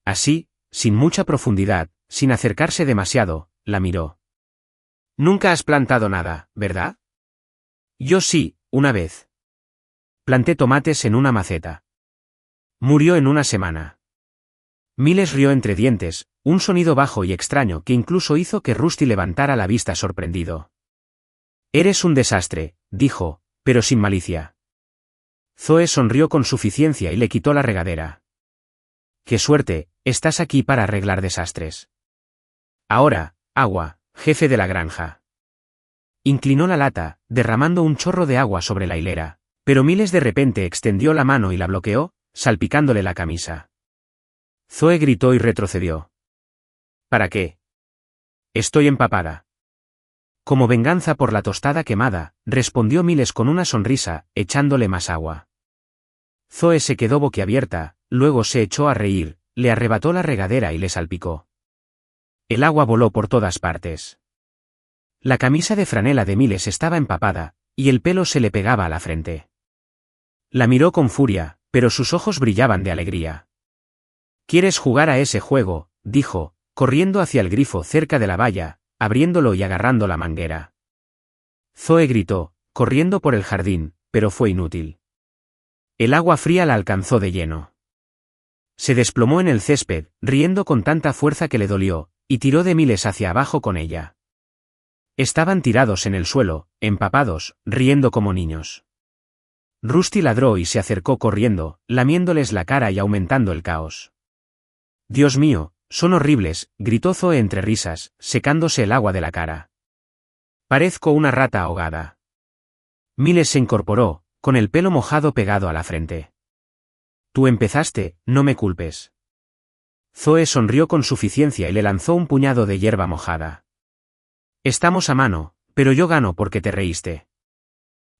Así, sin mucha profundidad, sin acercarse demasiado, la miró. Nunca has plantado nada, ¿verdad? Yo sí, una vez. Planté tomates en una maceta. Murió en una semana. Miles rió entre dientes, un sonido bajo y extraño que incluso hizo que Rusty levantara la vista sorprendido. Eres un desastre, dijo, pero sin malicia. Zoe sonrió con suficiencia y le quitó la regadera. ¡Qué suerte! Estás aquí para arreglar desastres. Ahora, agua, jefe de la granja. Inclinó la lata, derramando un chorro de agua sobre la hilera, pero Miles de repente extendió la mano y la bloqueó, salpicándole la camisa. Zoe gritó y retrocedió. ¿Para qué? Estoy empapada. Como venganza por la tostada quemada, respondió Miles con una sonrisa, echándole más agua. Zoe se quedó boquiabierta, luego se echó a reír, le arrebató la regadera y le salpicó. El agua voló por todas partes. La camisa de franela de Miles estaba empapada, y el pelo se le pegaba a la frente. La miró con furia, pero sus ojos brillaban de alegría. ¿Quieres jugar a ese juego?, dijo, corriendo hacia el grifo cerca de la valla, abriéndolo y agarrando la manguera. Zoe gritó, corriendo por el jardín, pero fue inútil. El agua fría la alcanzó de lleno. Se desplomó en el césped, riendo con tanta fuerza que le dolió, y tiró de Miles hacia abajo con ella. Estaban tirados en el suelo, empapados, riendo como niños. Rusty ladró y se acercó corriendo, lamiéndoles la cara y aumentando el caos. Dios mío, son horribles, gritó Zoe entre risas, secándose el agua de la cara. Parezco una rata ahogada. Miles se incorporó, con el pelo mojado pegado a la frente. Tú empezaste, no me culpes. Zoe sonrió con suficiencia y le lanzó un puñado de hierba mojada. Estamos a mano, pero yo gano porque te reíste.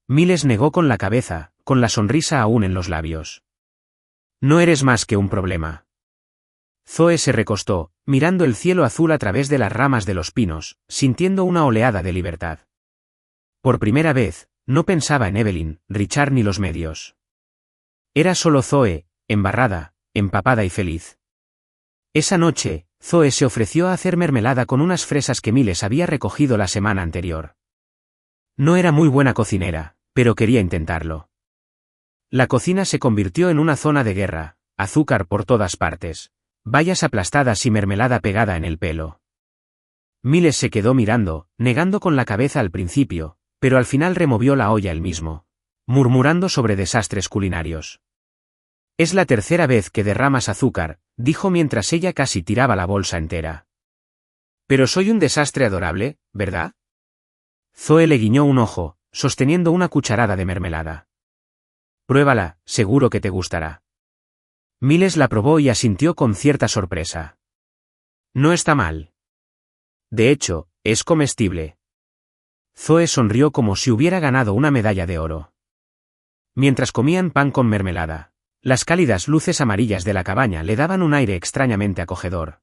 Miles negó con la cabeza, con la sonrisa aún en los labios. No eres más que un problema. Zoe se recostó, mirando el cielo azul a través de las ramas de los pinos, sintiendo una oleada de libertad. Por primera vez, no pensaba en Evelyn, Richard ni los medios. Era solo Zoe, embarrada, empapada y feliz. Esa noche, Zoe se ofreció a hacer mermelada con unas fresas que Miles había recogido la semana anterior. No era muy buena cocinera, pero quería intentarlo. La cocina se convirtió en una zona de guerra, azúcar por todas partes, bayas aplastadas y mermelada pegada en el pelo. Miles se quedó mirando, negando con la cabeza al principio, pero al final removió la olla él mismo, murmurando sobre desastres culinarios. Es la tercera vez que derramas azúcar, dijo mientras ella casi tiraba la bolsa entera. Pero soy un desastre adorable, ¿verdad? Zoe le guiñó un ojo, sosteniendo una cucharada de mermelada. Pruébala, seguro que te gustará. Miles la probó y asintió con cierta sorpresa. No está mal. De hecho, es comestible. Zoe sonrió como si hubiera ganado una medalla de oro. Mientras comían pan con mermelada, las cálidas luces amarillas de la cabaña le daban un aire extrañamente acogedor.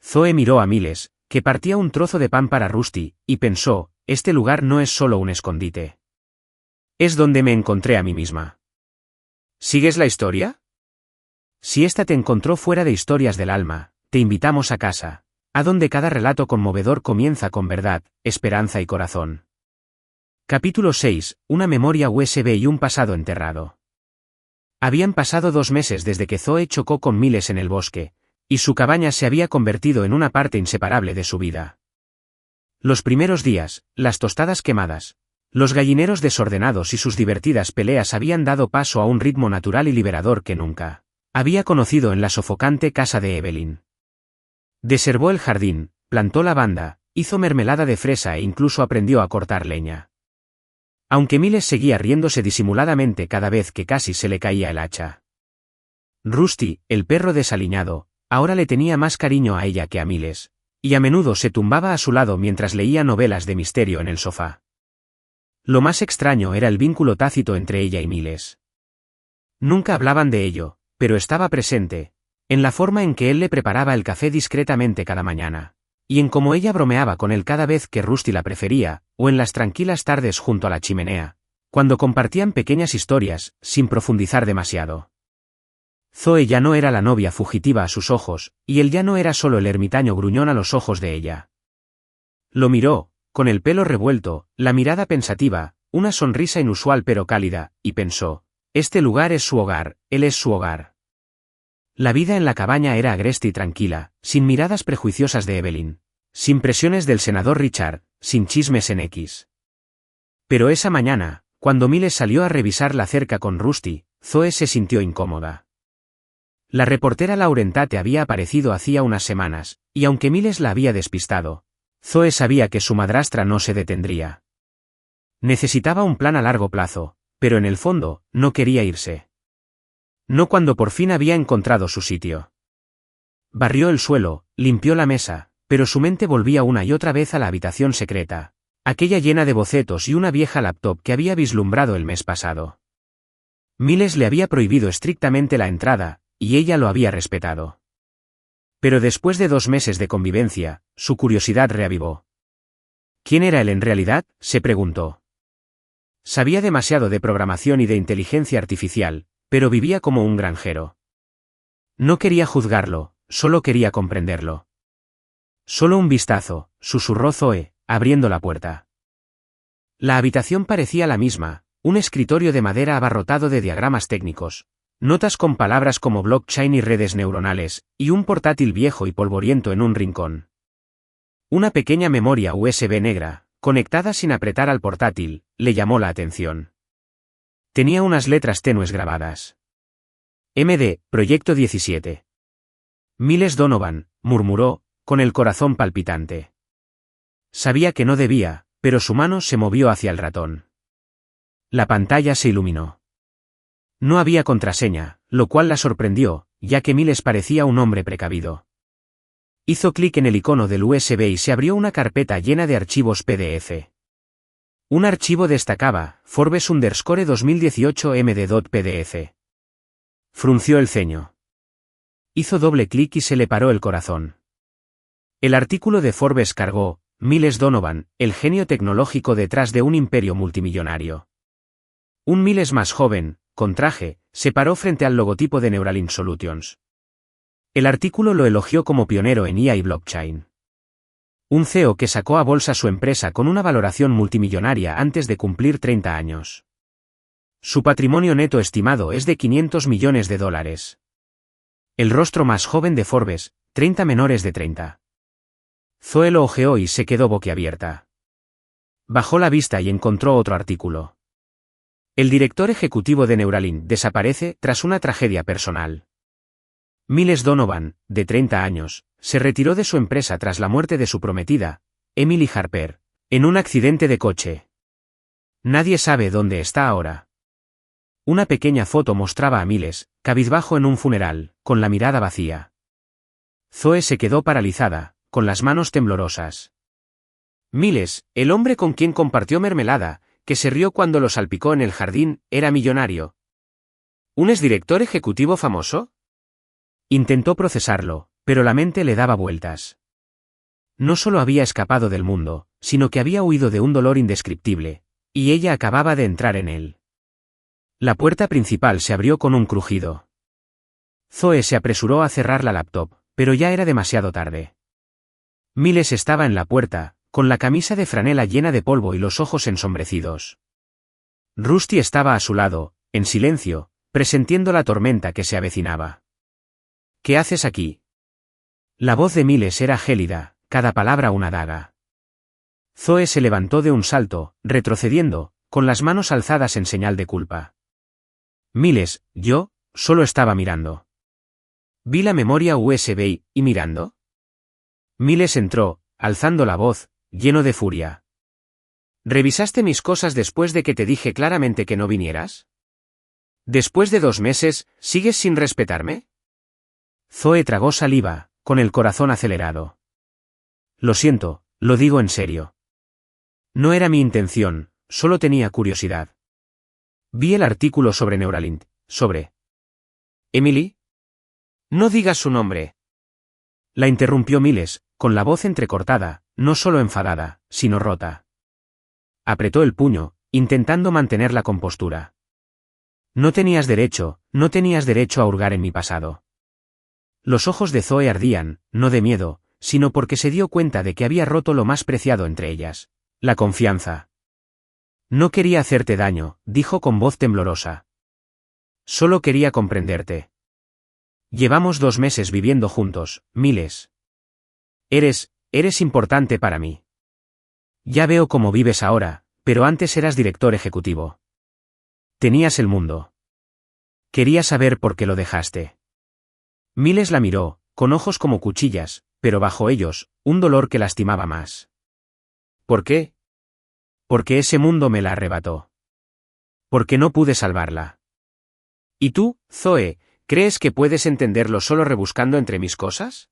Zoe miró a Miles, que partía un trozo de pan para Rusty, y pensó, este lugar no es solo un escondite. Es donde me encontré a mí misma. ¿Sigues la historia? Si esta te encontró fuera de Historias del Alma, te invitamos a casa, a donde cada relato conmovedor comienza con verdad, esperanza y corazón. Capítulo 6, una memoria USB y un pasado enterrado. Habían pasado 2 meses desde que Zoe chocó con Miles en el bosque, y su cabaña se había convertido en una parte inseparable de su vida. Los primeros días, las tostadas quemadas, los gallineros desordenados y sus divertidas peleas habían dado paso a un ritmo natural y liberador que nunca había conocido en la sofocante casa de Evelyn. Desherbó el jardín, plantó lavanda, hizo mermelada de fresa e incluso aprendió a cortar leña. Aunque Miles seguía riéndose disimuladamente cada vez que casi se le caía el hacha. Rusty, el perro desaliñado, ahora le tenía más cariño a ella que a Miles, y a menudo se tumbaba a su lado mientras leía novelas de misterio en el sofá. Lo más extraño era el vínculo tácito entre ella y Miles. Nunca hablaban de ello, pero estaba presente, en la forma en que él le preparaba el café discretamente cada mañana, y en cómo ella bromeaba con él cada vez que Rusty la prefería, o en las tranquilas tardes junto a la chimenea, cuando compartían pequeñas historias, sin profundizar demasiado. Zoe ya no era la novia fugitiva a sus ojos, y él ya no era solo el ermitaño gruñón a los ojos de ella. Lo miró, con el pelo revuelto, la mirada pensativa, una sonrisa inusual pero cálida, y pensó, este lugar es su hogar, él es su hogar. La vida en la cabaña era agreste y tranquila, sin miradas prejuiciosas de Evelyn, sin presiones del senador Richard, sin chismes en X. Pero esa mañana, cuando Miles salió a revisar la cerca con Rusty, Zoe se sintió incómoda. La reportera Laurentate había aparecido hacía unas semanas, y aunque Miles la había despistado, Zoe sabía que su madrastra no se detendría. Necesitaba un plan a largo plazo, pero en el fondo, no quería irse. No cuando por fin había encontrado su sitio. Barrió el suelo, limpió la mesa, pero su mente volvía una y otra vez a la habitación secreta, aquella llena de bocetos y una vieja laptop que había vislumbrado el mes pasado. Miles le había prohibido estrictamente la entrada, y ella lo había respetado. Pero después de 2 meses de convivencia, su curiosidad reavivó. ¿Quién era él en realidad?, se preguntó. Sabía demasiado de programación y de inteligencia artificial, pero vivía como un granjero. No quería juzgarlo, solo quería comprenderlo. Solo un vistazo, susurró Zoe, abriendo la puerta. La habitación parecía la misma, un escritorio de madera abarrotado de diagramas técnicos, notas con palabras como blockchain y redes neuronales, y un portátil viejo y polvoriento en un rincón. Una pequeña memoria USB negra, conectada sin apretar al portátil, le llamó la atención. Tenía unas letras tenues grabadas. MD, Proyecto 17. Miles Donovan, murmuró, con el corazón palpitante. Sabía que no debía, pero su mano se movió hacia el ratón. La pantalla se iluminó. No había contraseña, lo cual la sorprendió, ya que Miles parecía un hombre precavido. Hizo clic en el icono del USB y se abrió una carpeta llena de archivos PDF. Un archivo destacaba, Forbes _ 2018 MD.pdf. Frunció el ceño. Hizo doble clic y se le paró el corazón. El artículo de Forbes cargó, Miles Donovan, el genio tecnológico detrás de un imperio multimillonario. Un Miles más joven, con traje, se paró frente al logotipo de Neuralink Solutions. El artículo lo elogió como pionero en IA y blockchain. Un CEO que sacó a bolsa su empresa con una valoración multimillonaria antes de cumplir 30 años. Su patrimonio neto estimado es de $500 millones. El rostro más joven de Forbes, 30 menores de 30. Zoe lo ojeó y se quedó boquiabierta. Bajó la vista y encontró otro artículo. El director ejecutivo de Neuralink desaparece tras una tragedia personal. Miles Donovan, de 30 años, se retiró de su empresa tras la muerte de su prometida, Emily Harper, en un accidente de coche. Nadie sabe dónde está ahora. Una pequeña foto mostraba a Miles, cabizbajo en un funeral, con la mirada vacía. Zoe se quedó paralizada, con las manos temblorosas. Miles, el hombre con quien compartió mermelada, que se rió cuando lo salpicó en el jardín, era millonario. ¿Un exdirector ejecutivo famoso? Intentó procesarlo, pero la mente le daba vueltas. No solo había escapado del mundo, sino que había huido de un dolor indescriptible, y ella acababa de entrar en él. La puerta principal se abrió con un crujido. Zoe se apresuró a cerrar la laptop, pero ya era demasiado tarde. Miles estaba en la puerta, con la camisa de franela llena de polvo y los ojos ensombrecidos. Rusty estaba a su lado, en silencio, presintiendo la tormenta que se avecinaba. ¿Qué haces aquí? La voz de Miles era gélida, cada palabra una daga. Zoe se levantó de un salto, retrocediendo, con las manos alzadas en señal de culpa. Miles, yo, solo estaba mirando. Vi la memoria USB y mirando. Miles entró, alzando la voz, lleno de furia. ¿Revisaste mis cosas después de que te dije claramente que no vinieras? ¿Después de 2 meses, sigues sin respetarme? Zoe tragó saliva, con el corazón acelerado. Lo siento, lo digo en serio. No era mi intención, solo tenía curiosidad. Vi el artículo sobre Neuralink, sobre... ¿Emily? No digas su nombre. La interrumpió Miles, con la voz entrecortada, no solo enfadada, sino rota. Apretó el puño, intentando mantener la compostura. No tenías derecho a hurgar en mi pasado. Los ojos de Zoe ardían, no de miedo, sino porque se dio cuenta de que había roto lo más preciado entre ellas, la confianza. No quería hacerte daño, dijo con voz temblorosa. Solo quería comprenderte. Llevamos 2 meses viviendo juntos, Miles. Eres importante para mí. Ya veo cómo vives ahora, pero antes eras director ejecutivo. Tenías el mundo. Quería saber por qué lo dejaste. Miles la miró, con ojos como cuchillas, pero bajo ellos, un dolor que lastimaba más. ¿Por qué? Porque ese mundo me la arrebató. Porque no pude salvarla. ¿Y tú, Zoe, crees que puedes entenderlo solo rebuscando entre mis cosas?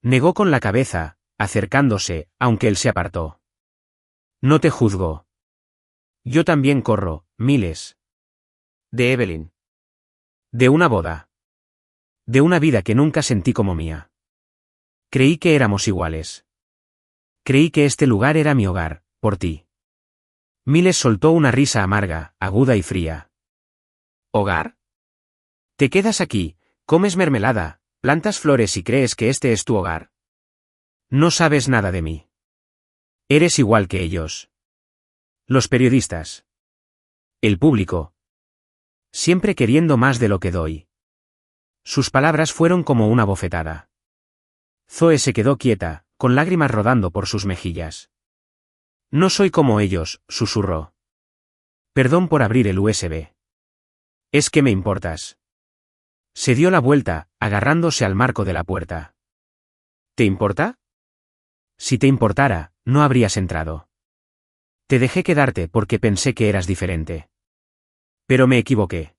Negó con la cabeza, acercándose, aunque él se apartó. No te juzgo. Yo también corro, Miles. De Evelyn. De una boda. De una vida que nunca sentí como mía. Creí que éramos iguales. Creí que este lugar era mi hogar, por ti. Miles soltó una risa amarga, aguda y fría. ¿Hogar? ¿Te quedas aquí, comes mermelada, plantas flores y crees que este es tu hogar? No sabes nada de mí. Eres igual que ellos. Los periodistas. El público. Siempre queriendo más de lo que doy. Sus palabras fueron como una bofetada. Zoe se quedó quieta, con lágrimas rodando por sus mejillas. No soy como ellos, susurró. Perdón por abrir el USB. Es que me importas. Se dio la vuelta, agarrándose al marco de la puerta. ¿Te importa? Si te importara, no habrías entrado. Te dejé quedarte porque pensé que eras diferente. Pero me equivoqué.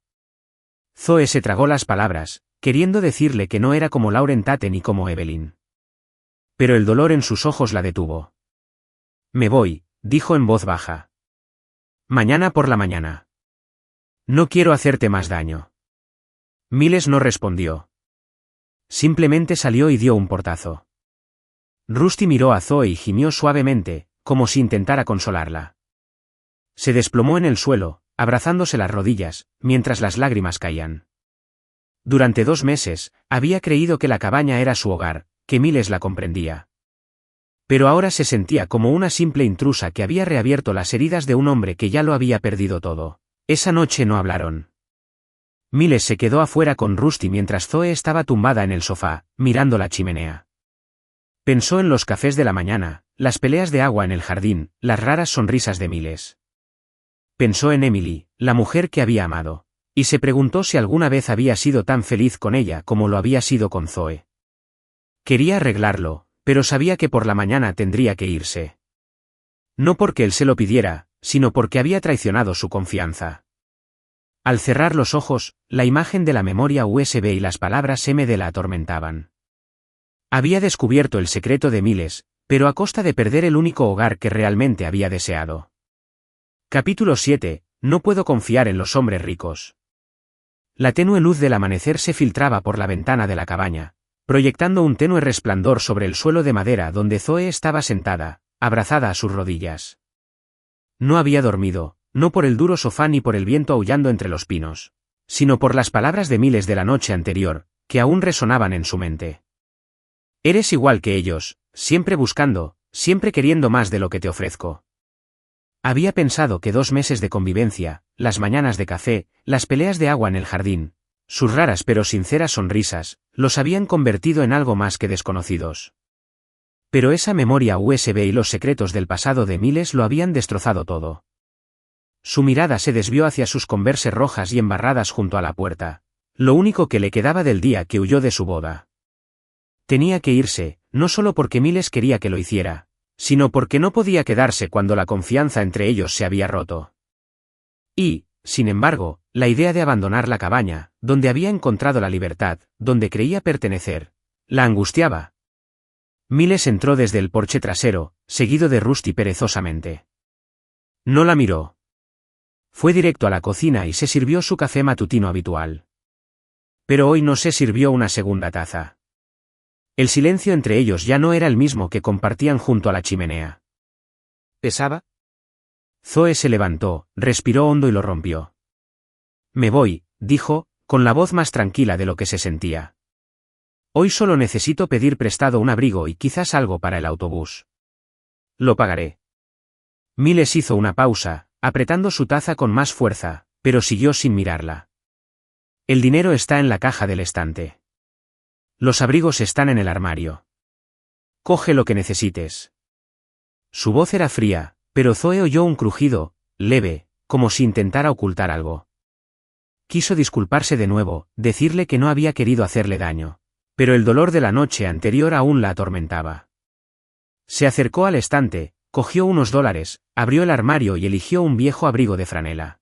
Zoe se tragó las palabras, queriendo decirle que no era como Lauren Tate ni como Evelyn. Pero el dolor en sus ojos la detuvo. Me voy, dijo en voz baja. Mañana por la mañana. No quiero hacerte más daño. Miles no respondió. Simplemente salió y dio un portazo. Rusty miró a Zoe y gimió suavemente, como si intentara consolarla. Se desplomó en el suelo, abrazándose las rodillas, mientras las lágrimas caían. Durante 2 meses, había creído que la cabaña era su hogar, que Miles la comprendía. Pero ahora se sentía como una simple intrusa que había reabierto las heridas de un hombre que ya lo había perdido todo. Esa noche no hablaron. Miles se quedó afuera con Rusty mientras Zoe estaba tumbada en el sofá, mirando la chimenea. Pensó en los cafés de la mañana, las peleas de agua en el jardín, las raras sonrisas de Miles. Pensó en Emily, la mujer que había amado, y se preguntó si alguna vez había sido tan feliz con ella como lo había sido con Zoe. Quería arreglarlo, pero sabía que por la mañana tendría que irse. No porque él se lo pidiera, sino porque había traicionado su confianza. Al cerrar los ojos, la imagen de la memoria USB y las palabras MD la atormentaban. Había descubierto el secreto de Miles, pero a costa de perder el único hogar que realmente había deseado. Capítulo 7. No puedo confiar en los hombres ricos. La tenue luz del amanecer se filtraba por la ventana de la cabaña, proyectando un tenue resplandor sobre el suelo de madera donde Zoe estaba sentada, abrazada a sus rodillas. No había dormido, no por el duro sofá ni por el viento aullando entre los pinos, sino por las palabras de Miles de la noche anterior, que aún resonaban en su mente. Eres igual que ellos, siempre buscando, siempre queriendo más de lo que te ofrezco. Había pensado que 2 meses de convivencia, las mañanas de café, las peleas de agua en el jardín, sus raras pero sinceras sonrisas, los habían convertido en algo más que desconocidos. Pero esa memoria USB y los secretos del pasado de Miles lo habían destrozado todo. Su mirada se desvió hacia sus Converse rojas y embarradas junto a la puerta, lo único que le quedaba del día que huyó de su boda. Tenía que irse, no solo porque Miles quería que lo hiciera, sino porque no podía quedarse cuando la confianza entre ellos se había roto. Y, sin embargo, la idea de abandonar la cabaña, donde había encontrado la libertad, donde creía pertenecer, la angustiaba. Miles entró desde el porche trasero, seguido de Rusty perezosamente. No la miró. Fue directo a la cocina y se sirvió su café matutino habitual. Pero hoy no se sirvió una segunda taza. El silencio entre ellos ya no era el mismo que compartían junto a la chimenea. ¿Pesaba? Zoe se levantó, respiró hondo y lo rompió. Me voy, dijo, con la voz más tranquila de lo que se sentía. Hoy solo necesito pedir prestado un abrigo y quizás algo para el autobús. Lo pagaré. Miles hizo una pausa, apretando su taza con más fuerza, pero siguió sin mirarla. El dinero está en la caja del estante. Los abrigos están en el armario. Coge lo que necesites. Su voz era fría, pero Zoe oyó un crujido, leve, como si intentara ocultar algo. Quiso disculparse de nuevo, decirle que no había querido hacerle daño. Pero el dolor de la noche anterior aún la atormentaba. Se acercó al estante, cogió unos $, abrió el armario y eligió un viejo abrigo de franela.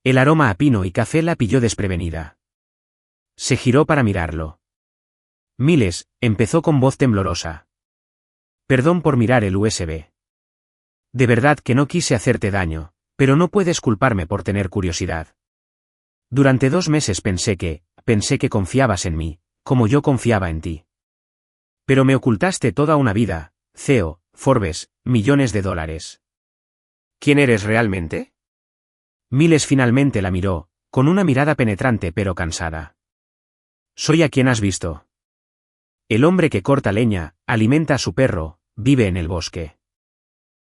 El aroma a pino y café la pilló desprevenida. Se giró para mirarlo. Miles, empezó con voz temblorosa. Perdón por mirar el USB. De verdad que no quise hacerte daño, pero no puedes culparme por tener curiosidad. Durante 2 meses pensé que confiabas en mí, como yo confiaba en ti. Pero me ocultaste toda una vida, CEO, Forbes, millones de $. ¿Quién eres realmente? Miles finalmente la miró, con una mirada penetrante pero cansada. Soy a quien has visto. El hombre que corta leña, alimenta a su perro, vive en el bosque.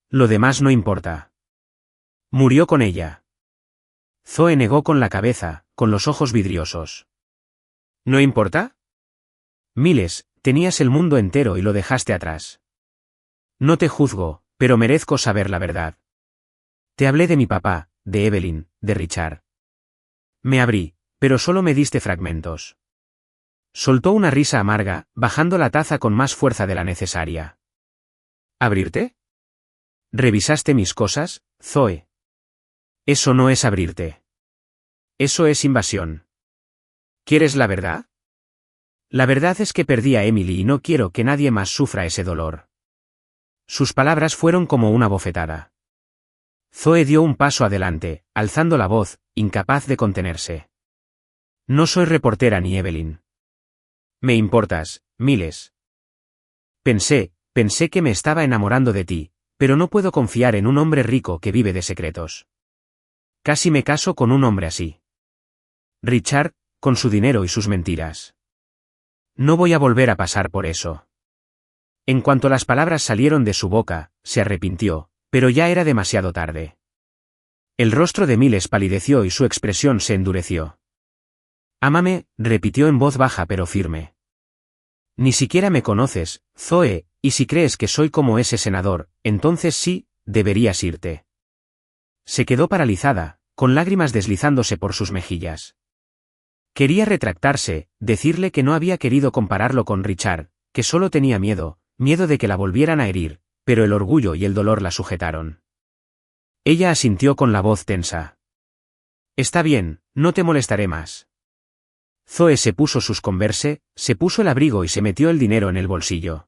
Lo demás no importa. Murió con ella. Zoe negó con la cabeza, con los ojos vidriosos. ¿No importa? Miles, tenías el mundo entero y lo dejaste atrás. No te juzgo, pero merezco saber la verdad. Te hablé de mi papá, de Evelyn, de Richard. Me abrí, pero solo me diste fragmentos. Soltó una risa amarga, bajando la taza con más fuerza de la necesaria. ¿Abrirte? ¿Revisaste mis cosas, Zoe? Eso no es abrirte. Eso es invasión. ¿Quieres la verdad? La verdad es que perdí a Emily y no quiero que nadie más sufra ese dolor. Sus palabras fueron como una bofetada. Zoe dio un paso adelante, alzando la voz, incapaz de contenerse. No soy reportera ni Evelyn. Me importas, Miles. Pensé que me estaba enamorando de ti, pero no puedo confiar en un hombre rico que vive de secretos. Casi me caso con un hombre así. Richard, con su dinero y sus mentiras. No voy a volver a pasar por eso. En cuanto las palabras salieron de su boca, se arrepintió, pero ya era demasiado tarde. El rostro de Miles palideció y su expresión se endureció. Ámame, repitió en voz baja pero firme. Ni siquiera me conoces, Zoe, y si crees que soy como ese senador, entonces sí, deberías irte. Se quedó paralizada, con lágrimas deslizándose por sus mejillas. Quería retractarse, decirle que no había querido compararlo con Richard, que solo tenía miedo de que la volvieran a herir, pero el orgullo y el dolor la sujetaron. Ella asintió con la voz tensa. Está bien, no te molestaré más. Zoe se puso sus Converse, se puso el abrigo y se metió el dinero en el bolsillo.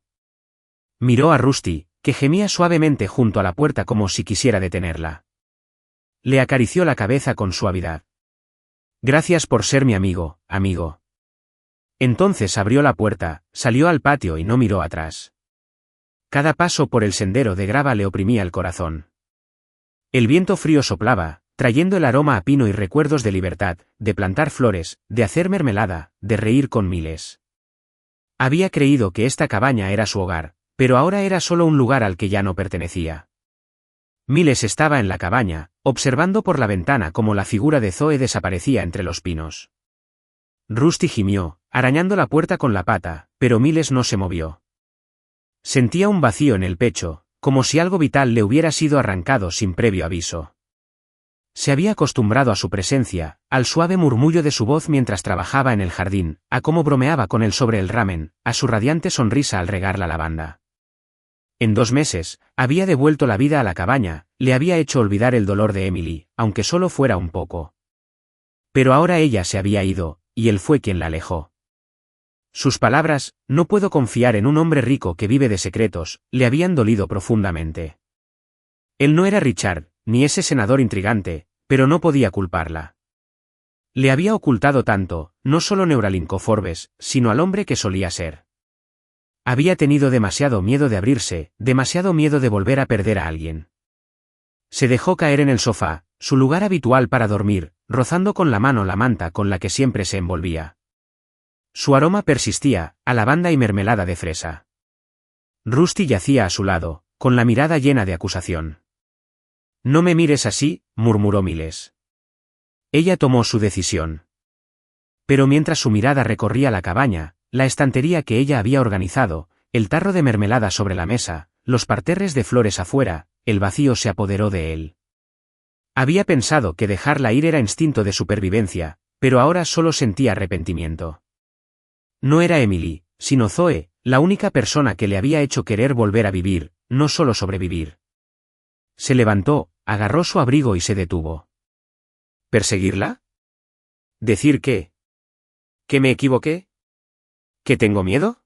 Miró a Rusty, que gemía suavemente junto a la puerta como si quisiera detenerla. Le acarició la cabeza con suavidad. Gracias por ser mi amigo, amigo. Entonces abrió la puerta, salió al patio y no miró atrás. Cada paso por el sendero de grava le oprimía el corazón. El viento frío soplaba, trayendo el aroma a pino y recuerdos de libertad, de plantar flores, de hacer mermelada, de reír con Miles. Había creído que esta cabaña era su hogar, pero ahora era solo un lugar al que ya no pertenecía. Miles estaba en la cabaña, observando por la ventana cómo la figura de Zoe desaparecía entre los pinos. Rusty gimió, arañando la puerta con la pata, pero Miles no se movió. Sentía un vacío en el pecho, como si algo vital le hubiera sido arrancado sin previo aviso. Se había acostumbrado a su presencia, al suave murmullo de su voz mientras trabajaba en el jardín, a cómo bromeaba con él sobre el ramen, a su radiante sonrisa al regar la lavanda. En 2 meses, había devuelto la vida a la cabaña, le había hecho olvidar el dolor de Emily, aunque solo fuera un poco. Pero ahora ella se había ido, y él fue quien la alejó. Sus palabras, "no puedo confiar en un hombre rico que vive de secretos", le habían dolido profundamente. Él no era Richard, ni ese senador intrigante, pero no podía culparla. Le había ocultado tanto, no solo Neuralinco Forbes, sino al hombre que solía ser. Había tenido demasiado miedo de abrirse, demasiado miedo de volver a perder a alguien. Se dejó caer en el sofá, su lugar habitual para dormir, rozando con la mano la manta con la que siempre se envolvía. Su aroma persistía, a lavanda y mermelada de fresa. Rusty yacía a su lado, con la mirada llena de acusación. «No me mires así», murmuró Miles. Ella tomó su decisión. Pero mientras su mirada recorría la cabaña, la estantería que ella había organizado, el tarro de mermelada sobre la mesa, los parterres de flores afuera, el vacío se apoderó de él. Había pensado que dejarla ir era instinto de supervivencia, pero ahora solo sentía arrepentimiento. No era Emily, sino Zoe, la única persona que le había hecho querer volver a vivir, no solo sobrevivir. Se levantó, agarró su abrigo y se detuvo. ¿Perseguirla? ¿Decir qué? ¿Que me equivoqué? ¿Que tengo miedo?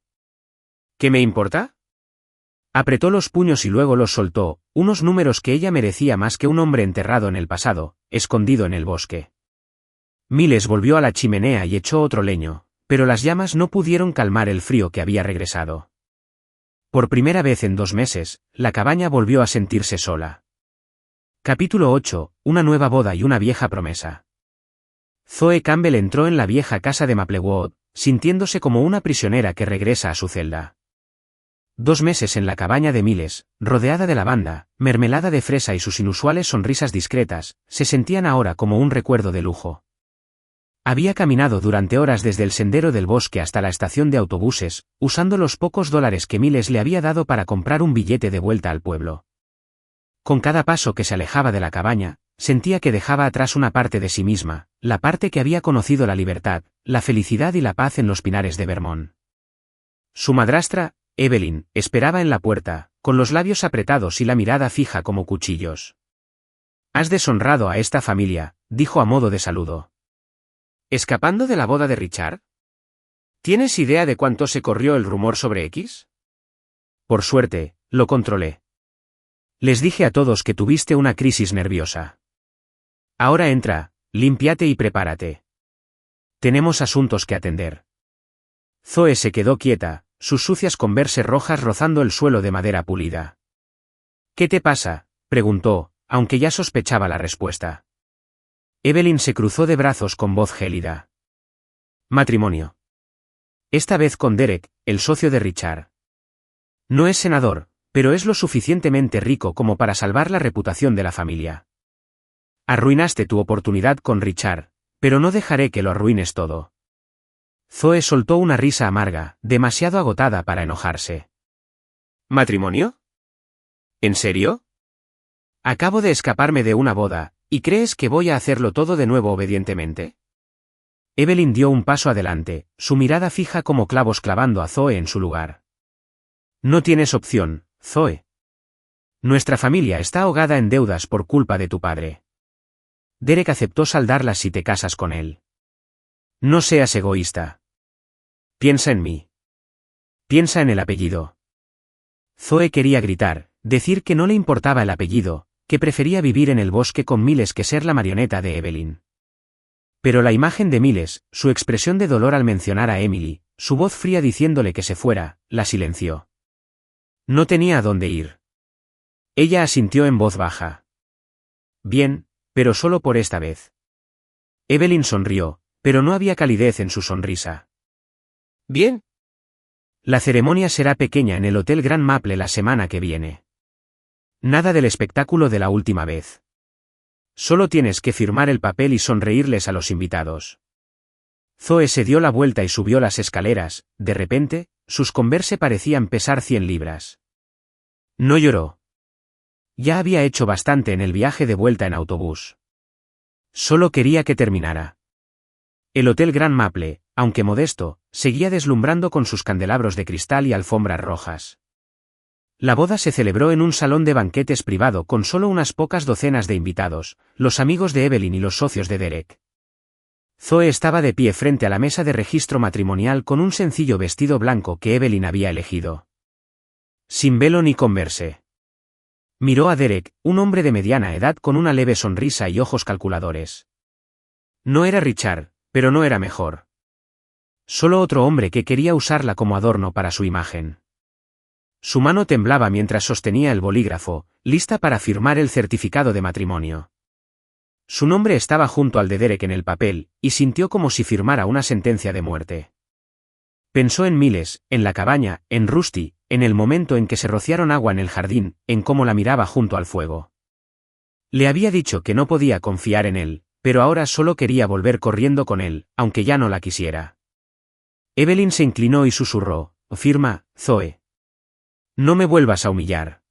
¿Qué me importa? Apretó los puños y luego los soltó, unos números que ella merecía más que un hombre enterrado en el pasado, escondido en el bosque. Miles volvió a la chimenea y echó otro leño, pero las llamas no pudieron calmar el frío que había regresado. Por primera vez en 2 meses, la cabaña volvió a sentirse sola. Capítulo 8, una nueva boda y una vieja promesa. Zoe Campbell entró en la vieja casa de Maplewood, sintiéndose como una prisionera que regresa a su celda. 2 meses en la cabaña de Miles, rodeada de lavanda, mermelada de fresa y sus inusuales sonrisas discretas, se sentían ahora como un recuerdo de lujo. Había caminado durante horas desde el sendero del bosque hasta la estación de autobuses, usando los pocos dólares que Miles le había dado para comprar un billete de vuelta al pueblo. Con cada paso que se alejaba de la cabaña, sentía que dejaba atrás una parte de sí misma, la parte que había conocido la libertad, la felicidad y la paz en los pinares de Vermont. Su madrastra, Evelyn, esperaba en la puerta, con los labios apretados y la mirada fija como cuchillos. «Has deshonrado a esta familia», dijo a modo de saludo. «¿Escapando de la boda de Richard? ¿Tienes idea de cuánto se corrió el rumor sobre X?» «Por suerte, lo controlé. Les dije a todos que tuviste una crisis nerviosa. Ahora entra, límpiate y prepárate. Tenemos asuntos que atender». Zoe se quedó quieta, sus sucias Converse rojas rozando el suelo de madera pulida. «¿Qué te pasa?», preguntó, aunque ya sospechaba la respuesta. Evelyn se cruzó de brazos con voz gélida. «Matrimonio. Esta vez con Derek, el socio de Richard. No es senador, pero es lo suficientemente rico como para salvar la reputación de la familia. Arruinaste tu oportunidad con Richard, pero no dejaré que lo arruines todo». Zoe soltó una risa amarga, demasiado agotada para enojarse. «¿Matrimonio? ¿En serio? Acabo de escaparme de una boda, ¿y crees que voy a hacerlo todo de nuevo obedientemente?» Evelyn dio un paso adelante, su mirada fija como clavos clavando a Zoe en su lugar. «No tienes opción, Zoe. Nuestra familia está ahogada en deudas por culpa de tu padre. Derek aceptó saldarlas si te casas con él. No seas egoísta. Piensa en mí. Piensa en el apellido». Zoe quería gritar, decir que no le importaba el apellido, que prefería vivir en el bosque con Miles que ser la marioneta de Evelyn. Pero la imagen de Miles, su expresión de dolor al mencionar a Emily, su voz fría diciéndole que se fuera, la silenció. No tenía a dónde ir. Ella asintió en voz baja. «Bien, pero solo por esta vez». Evelyn sonrió, pero no había calidez en su sonrisa. «Bien. La ceremonia será pequeña en el Hotel Grand Maple la semana que viene. Nada del espectáculo de la última vez. Solo tienes que firmar el papel y sonreírles a los invitados». Zoe se dio la vuelta y subió las escaleras, de repente, sus Converse parecían pesar 100 libras. No lloró. Ya había hecho bastante en el viaje de vuelta en autobús. Solo quería que terminara. El Hotel Grand Maple, aunque modesto, seguía deslumbrando con sus candelabros de cristal y alfombras rojas. La boda se celebró en un salón de banquetes privado con solo unas pocas docenas de invitados, los amigos de Evelyn y los socios de Derek. Zoe estaba de pie frente a la mesa de registro matrimonial con un sencillo vestido blanco que Evelyn había elegido. Sin velo ni converse. Miró a Derek, un hombre de mediana edad con una leve sonrisa y ojos calculadores. No era Richard, pero no era mejor. Solo otro hombre que quería usarla como adorno para su imagen. Su mano temblaba mientras sostenía el bolígrafo, lista para firmar el certificado de matrimonio. Su nombre estaba junto al de Derek en el papel, y sintió como si firmara una sentencia de muerte. Pensó en Miles, en la cabaña, en Rusty, en el momento en que se rociaron agua en el jardín, en cómo la miraba junto al fuego. Le había dicho que no podía confiar en él, pero ahora solo quería volver corriendo con él, aunque ya no la quisiera. Evelyn se inclinó y susurró, «Firma, Zoe. No me vuelvas a humillar».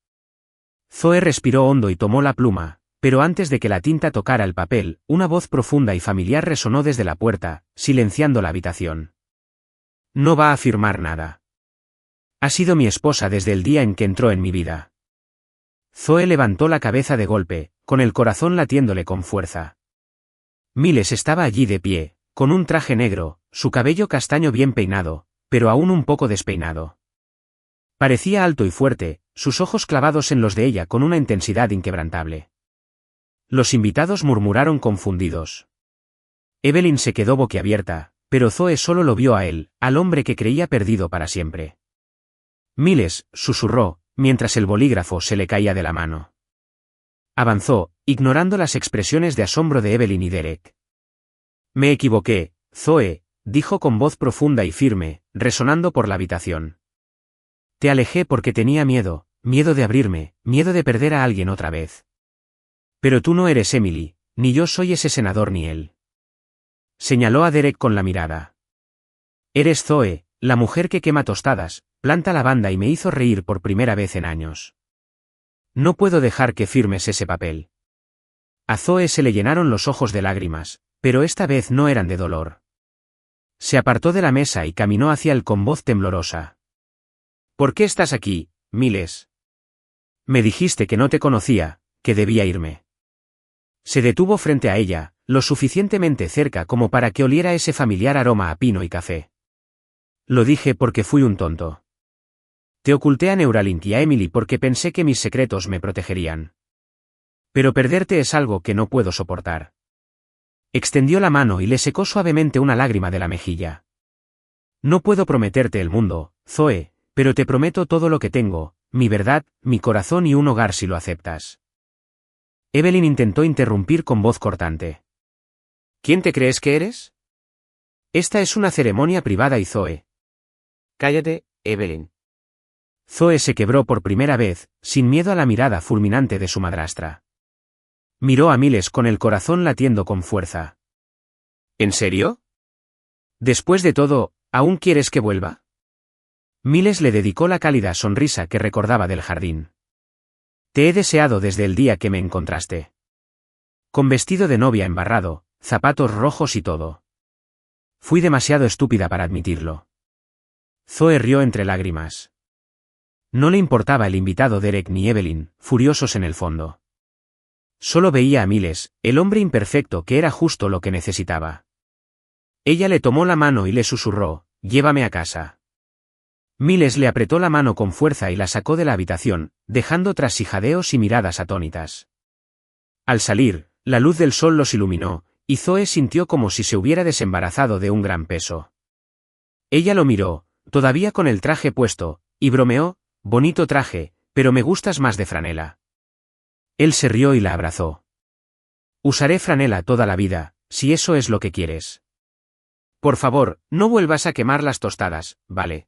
Zoe respiró hondo y tomó la pluma, pero antes de que la tinta tocara el papel, una voz profunda y familiar resonó desde la puerta, silenciando la habitación. «No va a firmar nada. Ha sido mi esposa desde el día en que entró en mi vida». Zoe levantó la cabeza de golpe, con el corazón latiéndole con fuerza. Miles estaba allí de pie, con un traje negro, su cabello castaño bien peinado, pero aún un poco despeinado. Parecía alto y fuerte, sus ojos clavados en los de ella con una intensidad inquebrantable. Los invitados murmuraron confundidos. Evelyn se quedó boquiabierta, pero Zoe solo lo vio a él, al hombre que creía perdido para siempre. Miles, susurró, mientras el bolígrafo se le caía de la mano. Avanzó, ignorando las expresiones de asombro de Evelyn y Derek. «Me equivoqué, Zoe», dijo con voz profunda y firme, resonando por la habitación. «Te alejé porque tenía miedo, miedo de abrirme, miedo de perder a alguien otra vez. Pero tú no eres Emily, ni yo soy ese senador ni él». Señaló a Derek con la mirada. «Eres Zoe, la mujer que quema tostadas, planta lavanda y me hizo reír por primera vez en años. No puedo dejar que firmes ese papel». A Zoe se le llenaron los ojos de lágrimas, pero esta vez no eran de dolor. Se apartó de la mesa y caminó hacia él con voz temblorosa. «¿Por qué estás aquí, Miles? Me dijiste que no te conocía, que debía irme». Se detuvo frente a ella, lo suficientemente cerca como para que oliera ese familiar aroma a pino y café. «Lo dije porque fui un tonto. Te oculté a Neuralink y a Emily porque pensé que mis secretos me protegerían. Pero perderte es algo que no puedo soportar». Extendió la mano y le secó suavemente una lágrima de la mejilla. «No puedo prometerte el mundo, Zoe, pero te prometo todo lo que tengo, mi verdad, mi corazón y un hogar si lo aceptas». Evelyn intentó interrumpir con voz cortante. «¿Quién te crees que eres? Esta es una ceremonia privada y Zoe». «Cállate, Evelyn». Zoe se quebró por primera vez, sin miedo a la mirada fulminante de su madrastra. Miró a Miles con el corazón latiendo con fuerza. ¿En serio? Después de todo, ¿aún quieres que vuelva? Miles le dedicó la cálida sonrisa que recordaba del jardín. Te he deseado desde el día que me encontraste. Con vestido de novia embarrado, zapatos rojos y todo. Fui demasiado estúpida para admitirlo. Zoe rió entre lágrimas. No le importaba el invitado Derek ni Evelyn, furiosos en el fondo. Solo veía a Miles, el hombre imperfecto que era justo lo que necesitaba. Ella le tomó la mano y le susurró, «Llévame a casa». Miles le apretó la mano con fuerza y la sacó de la habitación, dejando tras sí jadeos y miradas atónitas. Al salir, la luz del sol los iluminó, y Zoe sintió como si se hubiera desembarazado de un gran peso. Ella lo miró, todavía con el traje puesto, y bromeó, «Bonito traje, pero me gustas más de franela». Él se rió y la abrazó. «Usaré franela toda la vida, si eso es lo que quieres. Por favor, no vuelvas a quemar las tostadas, ¿vale?»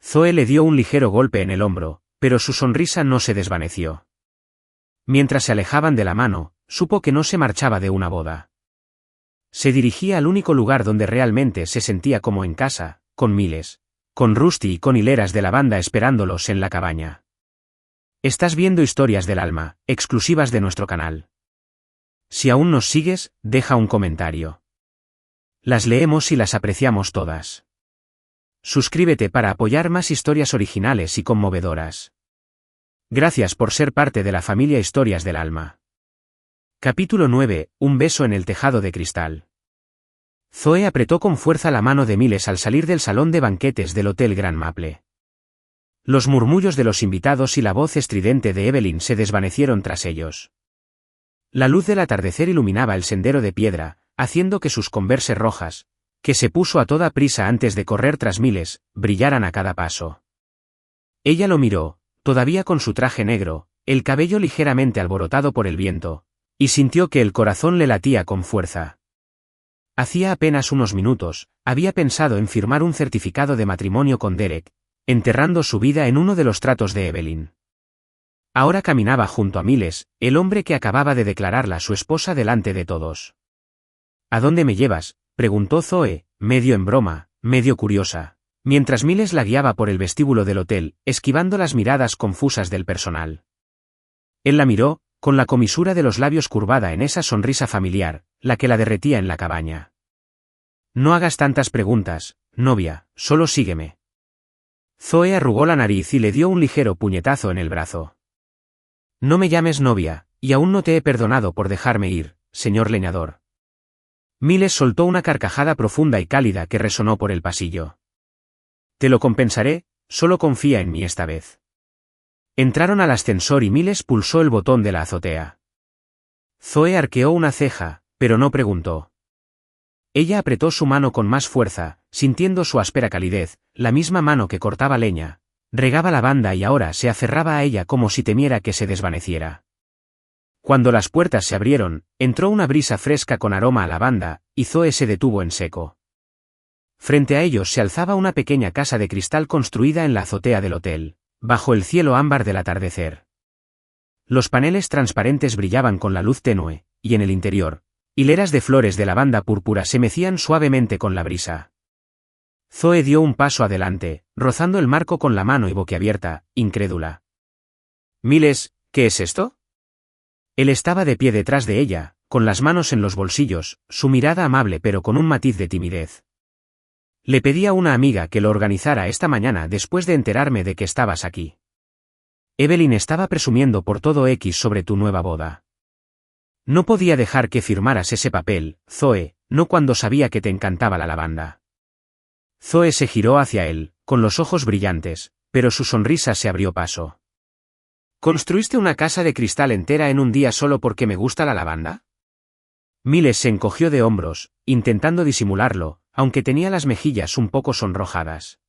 Zoe le dio un ligero golpe en el hombro, pero su sonrisa no se desvaneció. Mientras se alejaban de la mano, supo que no se marchaba de una boda. Se dirigía al único lugar donde realmente se sentía como en casa, con Miles, con Rusty y con hileras de lavanda esperándolos en la cabaña. Estás viendo Historias del Alma, exclusivas de nuestro canal. Si aún nos sigues, deja un comentario. Las leemos y las apreciamos todas. Suscríbete para apoyar más historias originales y conmovedoras. Gracias por ser parte de la familia Historias del Alma. Capítulo 9. Un beso en el tejado de cristal. Zoe apretó con fuerza la mano de Miles al salir del salón de banquetes del Hotel Grand Maple. Los murmullos de los invitados y la voz estridente de Evelyn se desvanecieron tras ellos. La luz del atardecer iluminaba el sendero de piedra, haciendo que sus Converse rojas, que se puso a toda prisa antes de correr tras Miles, brillaran a cada paso. Ella lo miró, todavía con su traje negro, el cabello ligeramente alborotado por el viento, y sintió que el corazón le latía con fuerza. Hacía apenas unos minutos, había pensado en firmar un certificado de matrimonio con Derek, enterrando su vida en uno de los tratos de Evelyn. Ahora caminaba junto a Miles, el hombre que acababa de declararla su esposa delante de todos. ¿A dónde me llevas?, preguntó Zoe, medio en broma, medio curiosa, mientras Miles la guiaba por el vestíbulo del hotel, esquivando las miradas confusas del personal. Él la miró, con la comisura de los labios curvada en esa sonrisa familiar, la que la derretía en la cabaña. No hagas tantas preguntas, novia, solo sígueme. Zoe arrugó la nariz y le dio un ligero puñetazo en el brazo. No me llames novia, y aún no te he perdonado por dejarme ir, señor leñador. Miles soltó una carcajada profunda y cálida que resonó por el pasillo. Te lo compensaré, solo confía en mí esta vez. Entraron al ascensor y Miles pulsó el botón de la azotea. Zoe arqueó una ceja, pero no preguntó. Ella apretó su mano con más fuerza, sintiendo su áspera calidez, la misma mano que cortaba leña, regaba lavanda y ahora se aferraba a ella como si temiera que se desvaneciera. Cuando las puertas se abrieron, entró una brisa fresca con aroma a lavanda, y Zoe se detuvo en seco. Frente a ellos se alzaba una pequeña casa de cristal construida en la azotea del hotel, bajo el cielo ámbar del atardecer. Los paneles transparentes brillaban con la luz tenue, y en el interior, hileras de flores de lavanda púrpura se mecían suavemente con la brisa. Zoe dio un paso adelante, rozando el marco con la mano y boquiabierta, incrédula. Miles, ¿qué es esto? Él estaba de pie detrás de ella, con las manos en los bolsillos, su mirada amable pero con un matiz de timidez. Le pedí a una amiga que lo organizara esta mañana después de enterarme de que estabas aquí. Evelyn estaba presumiendo por todo X sobre tu nueva boda. No podía dejar que firmaras ese papel, Zoe, no cuando sabía que te encantaba la lavanda. Zoe se giró hacia él, con los ojos brillantes, pero su sonrisa se abrió paso. ¿Construiste una casa de cristal entera en un día solo porque me gusta la lavanda? Miles se encogió de hombros, intentando disimularlo, aunque tenía las mejillas un poco sonrojadas.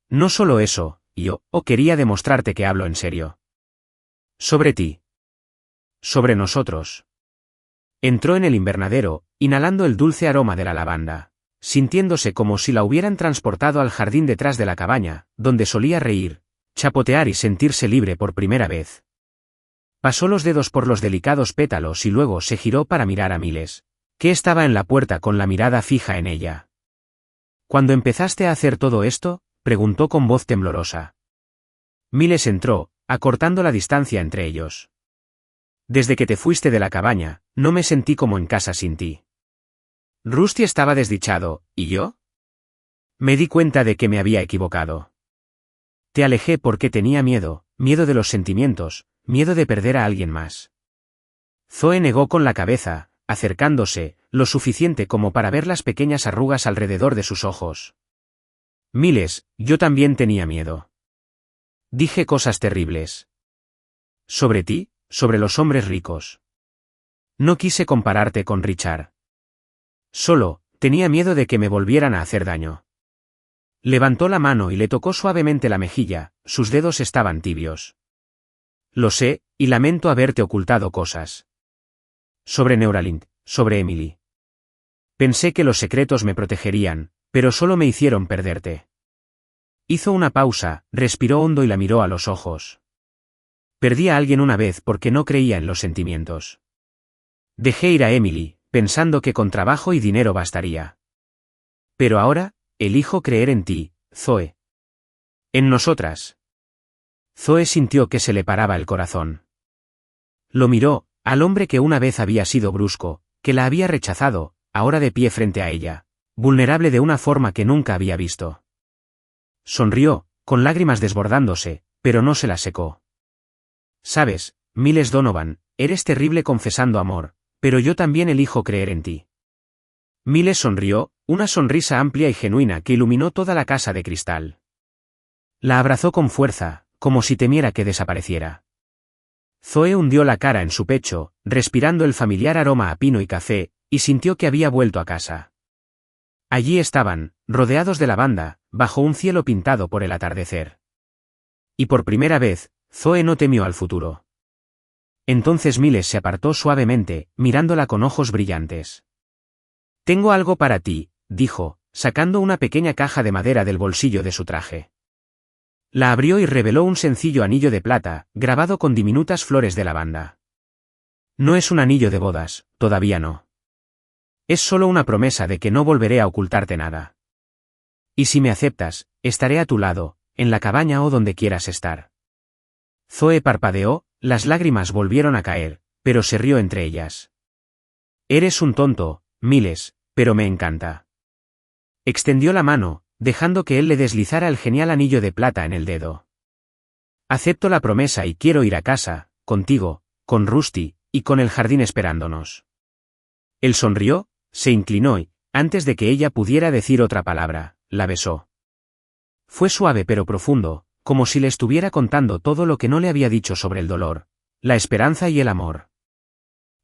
No solo eso, yo quería demostrarte que hablo en serio. Sobre ti. Sobre nosotros. Entró en el invernadero, inhalando el dulce aroma de la lavanda, sintiéndose como si la hubieran transportado al jardín detrás de la cabaña, donde solía reír, chapotear y sentirse libre por primera vez. Pasó los dedos por los delicados pétalos y luego se giró para mirar a Miles, que estaba en la puerta con la mirada fija en ella. ¿Cuándo empezaste a hacer todo esto?, preguntó con voz temblorosa. Miles entró, acortando la distancia entre ellos. Desde que te fuiste de la cabaña, no me sentí como en casa sin ti. Rusty estaba desdichado, ¿y yo? Me di cuenta de que me había equivocado. Te alejé porque tenía miedo, miedo de los sentimientos, miedo de perder a alguien más. Zoe negó con la cabeza, acercándose, lo suficiente como para ver las pequeñas arrugas alrededor de sus ojos. Miles, yo también tenía miedo. Dije cosas terribles. Sobre ti, sobre los hombres ricos. No quise compararte con Richard. Solo, tenía miedo de que me volvieran a hacer daño. Levantó la mano y le tocó suavemente la mejilla, sus dedos estaban tibios. Lo sé, y lamento haberte ocultado cosas. Sobre Neuralink, sobre Emily. Pensé que los secretos me protegerían, pero solo me hicieron perderte. Hizo una pausa, respiró hondo y la miró a los ojos. Perdí a alguien una vez porque no creía en los sentimientos. Dejé ir a Emily, pensando que con trabajo y dinero bastaría. Pero ahora, elijo creer en ti, Zoe. En nosotras. Zoe sintió que se le paraba el corazón. Lo miró, Al hombre que una vez había sido brusco, que la había rechazado, ahora de pie frente a ella, vulnerable de una forma que nunca había visto. Sonrió, con lágrimas desbordándose, pero no se las secó. Sabes, Miles Donovan, eres terrible confesando amor, pero yo también elijo creer en ti. Miles sonrió, una sonrisa amplia y genuina que iluminó toda la casa de cristal. La abrazó con fuerza, como si temiera que desapareciera. Zoe hundió la cara en su pecho, respirando el familiar aroma a pino y café, y sintió que había vuelto a casa. Allí estaban, rodeados de lavanda, bajo un cielo pintado por el atardecer. Y por primera vez, Zoe no temió al futuro. Entonces Miles se apartó suavemente, mirándola con ojos brillantes. «Tengo algo para ti», dijo, sacando una pequeña caja de madera del bolsillo de su traje. La abrió y reveló un sencillo anillo de plata, grabado con diminutas flores de lavanda. No es un anillo de bodas, todavía no. Es solo una promesa de que no volveré a ocultarte nada. Y si me aceptas, estaré a tu lado, en la cabaña o donde quieras estar. Zoe parpadeó, las lágrimas volvieron a caer, pero se rió entre ellas. Eres un tonto, Miles, pero me encanta. Extendió la mano, dejando que él le deslizara el genial anillo de plata en el dedo. Acepto la promesa y quiero ir a casa, contigo, con Rusty, y con el jardín esperándonos. Él sonrió, se inclinó y, antes de que ella pudiera decir otra palabra, la besó. Fue suave pero profundo, como si le estuviera contando todo lo que no le había dicho sobre el dolor, la esperanza y el amor.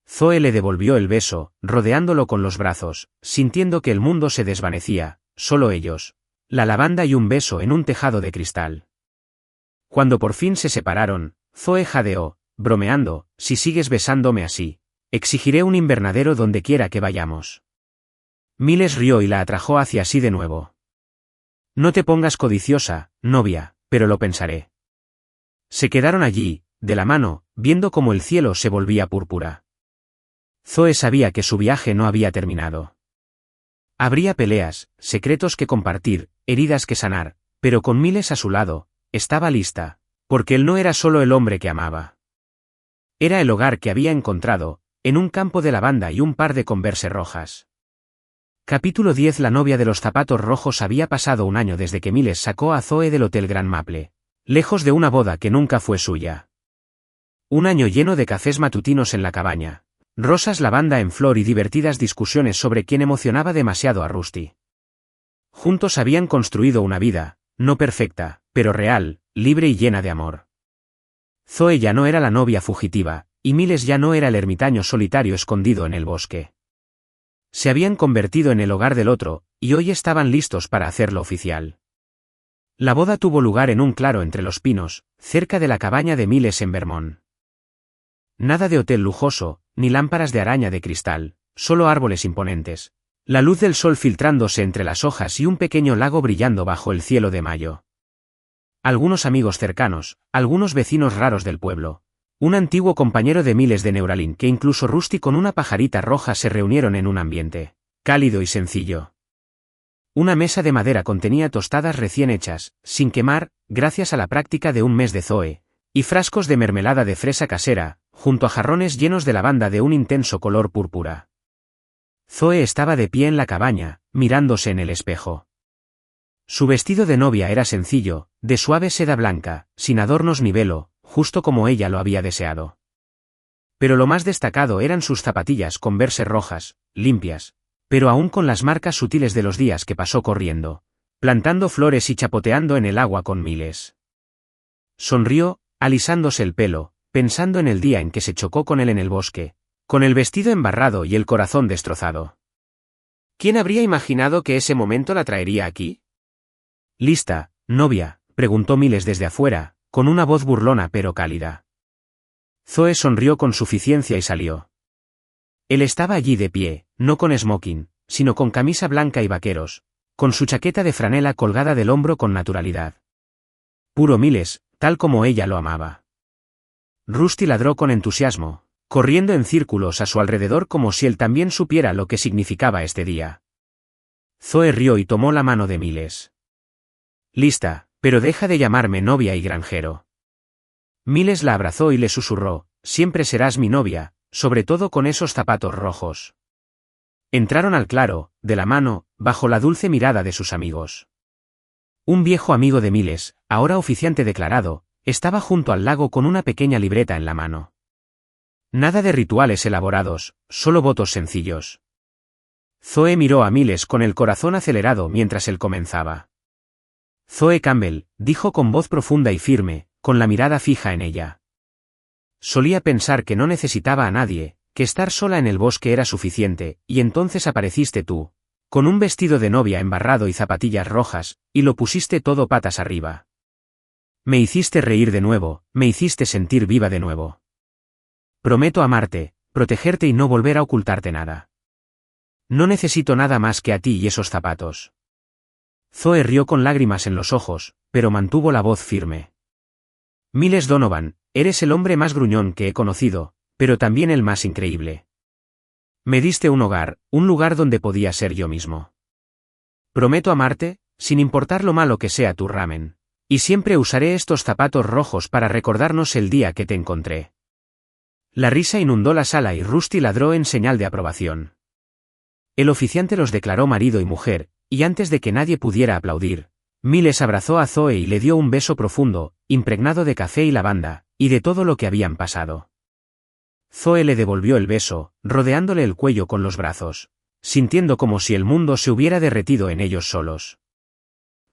Zoe le devolvió el beso, rodeándolo con los brazos, sintiendo que el mundo se desvanecía, solo ellos, la lavanda y un beso en un tejado de cristal. Cuando por fin se separaron, Zoe jadeó, bromeando, si sigues besándome así, exigiré un invernadero donde quiera que vayamos. Miles rió y la atrajo hacia sí de nuevo. No te pongas codiciosa, novia, pero lo pensaré. Se quedaron allí, de la mano, viendo cómo el cielo se volvía púrpura. Zoe sabía que su viaje no había terminado. Habría peleas, secretos que compartir, heridas que sanar, pero con Miles a su lado, estaba lista, porque él no era solo el hombre que amaba. Era el hogar que había encontrado, en un campo de lavanda y un par de Converse rojas. Capítulo 10. La novia de los zapatos rojos. Había pasado un año desde que Miles sacó a Zoe del Hotel Grand Maple, lejos de una boda que nunca fue suya. Un año lleno de cafés matutinos en la cabaña, rosas lavanda en flor y divertidas discusiones sobre quién emocionaba demasiado a Rusty. Juntos habían construido una vida, no perfecta, pero real, libre y llena de amor. Zoe ya no era la novia fugitiva, y Miles ya no era el ermitaño solitario escondido en el bosque. Se habían convertido en el hogar del otro, y hoy estaban listos para hacerlo oficial. La boda tuvo lugar en un claro entre los pinos, cerca de la cabaña de Miles en Vermont. Nada de hotel lujoso, ni lámparas de araña de cristal, solo árboles imponentes, la luz del sol filtrándose entre las hojas y un pequeño lago brillando bajo el cielo de mayo. Algunos amigos cercanos, algunos vecinos raros del pueblo, un antiguo compañero de Miles de Neuralink que incluso Rusty con una pajarita roja se reunieron en un ambiente cálido y sencillo. Una mesa de madera contenía tostadas recién hechas, sin quemar, gracias a la práctica de un mes de Zoe, y frascos de mermelada de fresa casera, junto a jarrones llenos de lavanda de un intenso color púrpura. Zoe estaba de pie en la cabaña, mirándose en el espejo. Su vestido de novia era sencillo, de suave seda blanca, sin adornos ni velo, justo como ella lo había deseado. Pero lo más destacado eran sus zapatillas Converse rojas, limpias, pero aún con las marcas sutiles de los días que pasó corriendo, plantando flores y chapoteando en el agua con Miles. Sonrió, alisándose el pelo, pensando en el día en que se chocó con él en el bosque, con el vestido embarrado y el corazón destrozado. ¿Quién habría imaginado que ese momento la traería aquí? ¿Lista, novia?, preguntó Miles desde afuera, con una voz burlona pero cálida. Zoe sonrió con suficiencia y salió. Él estaba allí de pie, no con smoking, sino con camisa blanca y vaqueros, con su chaqueta de franela colgada del hombro con naturalidad. Puro Miles, tal como ella lo amaba. Rusty ladró con entusiasmo, corriendo en círculos a su alrededor como si él también supiera lo que significaba este día. Zoe rió y tomó la mano de Miles. Lista, pero deja de llamarme novia y granjero. Miles la abrazó y le susurró, siempre serás mi novia, sobre todo con esos zapatos rojos. Entraron al claro, de la mano, bajo la dulce mirada de sus amigos. Un viejo amigo de Miles, ahora oficiante declarado, estaba junto al lago con una pequeña libreta en la mano. Nada de rituales elaborados, solo votos sencillos. Zoe miró a Miles con el corazón acelerado mientras él comenzaba. Zoe Campbell, dijo con voz profunda y firme, con la mirada fija en ella. Solía pensar que no necesitaba a nadie, que estar sola en el bosque era suficiente, y entonces apareciste tú, con un vestido de novia embarrado y zapatillas rojas, y lo pusiste todo patas arriba. Me hiciste reír de nuevo, me hiciste sentir viva de nuevo. Prometo amarte, protegerte y no volver a ocultarte nada. No necesito nada más que a ti y esos zapatos. Zoe rió con lágrimas en los ojos, pero mantuvo la voz firme. Miles Donovan, eres el hombre más gruñón que he conocido, pero también el más increíble. Me diste un hogar, un lugar donde podía ser yo mismo. Prometo amarte, sin importar lo malo que sea tu ramen. Y siempre usaré estos zapatos rojos para recordarnos el día que te encontré. La risa inundó la sala y Rusty ladró en señal de aprobación. El oficiante los declaró marido y mujer, y antes de que nadie pudiera aplaudir, Miles abrazó a Zoe y le dio un beso profundo, impregnado de café y lavanda, y de todo lo que habían pasado. Zoe le devolvió el beso, rodeándole el cuello con los brazos, sintiendo como si el mundo se hubiera derretido en ellos solos.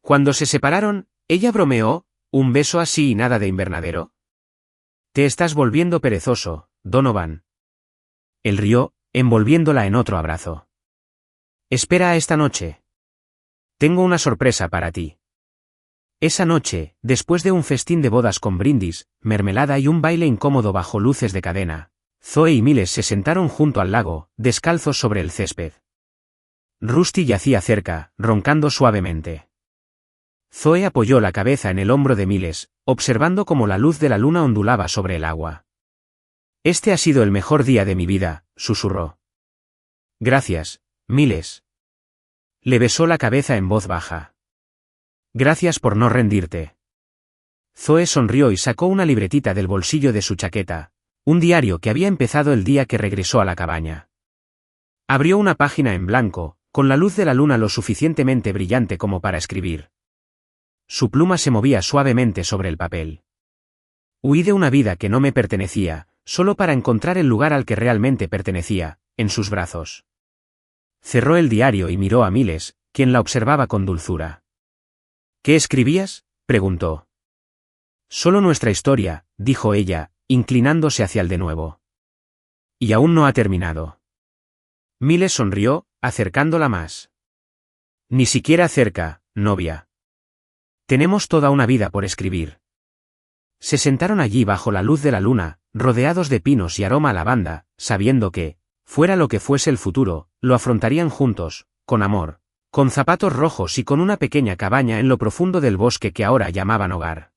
Cuando se separaron, ella bromeó, ¿un beso así y nada de invernadero? Te estás volviendo perezoso, Donovan. Él rió, envolviéndola en otro abrazo. Espera a esta noche. Tengo una sorpresa para ti. Esa noche, después de un festín de bodas con brindis, mermelada y un baile incómodo bajo luces de cadena, Zoe y Miles se sentaron junto al lago, descalzos sobre el césped. Rusty yacía cerca, roncando suavemente. Zoe apoyó la cabeza en el hombro de Miles, observando cómo la luz de la luna ondulaba sobre el agua. Este ha sido el mejor día de mi vida, susurró. Gracias, Miles. Le besó la cabeza en voz baja. Gracias por no rendirte. Zoe sonrió y sacó una libretita del bolsillo de su chaqueta, un diario que había empezado el día que regresó a la cabaña. Abrió una página en blanco, con la luz de la luna lo suficientemente brillante como para escribir. Su pluma se movía suavemente sobre el papel. Huí de una vida que no me pertenecía, solo para encontrar el lugar al que realmente pertenecía, en sus brazos. Cerró el diario y miró a Miles, quien la observaba con dulzura. ¿Qué escribías?, preguntó. Solo nuestra historia, dijo ella, inclinándose hacia él de nuevo. Y aún no ha terminado. Miles sonrió, acercándola más. Ni siquiera cerca, novia. Tenemos toda una vida por escribir. Se sentaron allí bajo la luz de la luna, rodeados de pinos y aroma a lavanda, sabiendo que, fuera lo que fuese el futuro, lo afrontarían juntos, con amor, con zapatos rojos y con una pequeña cabaña en lo profundo del bosque que ahora llamaban hogar.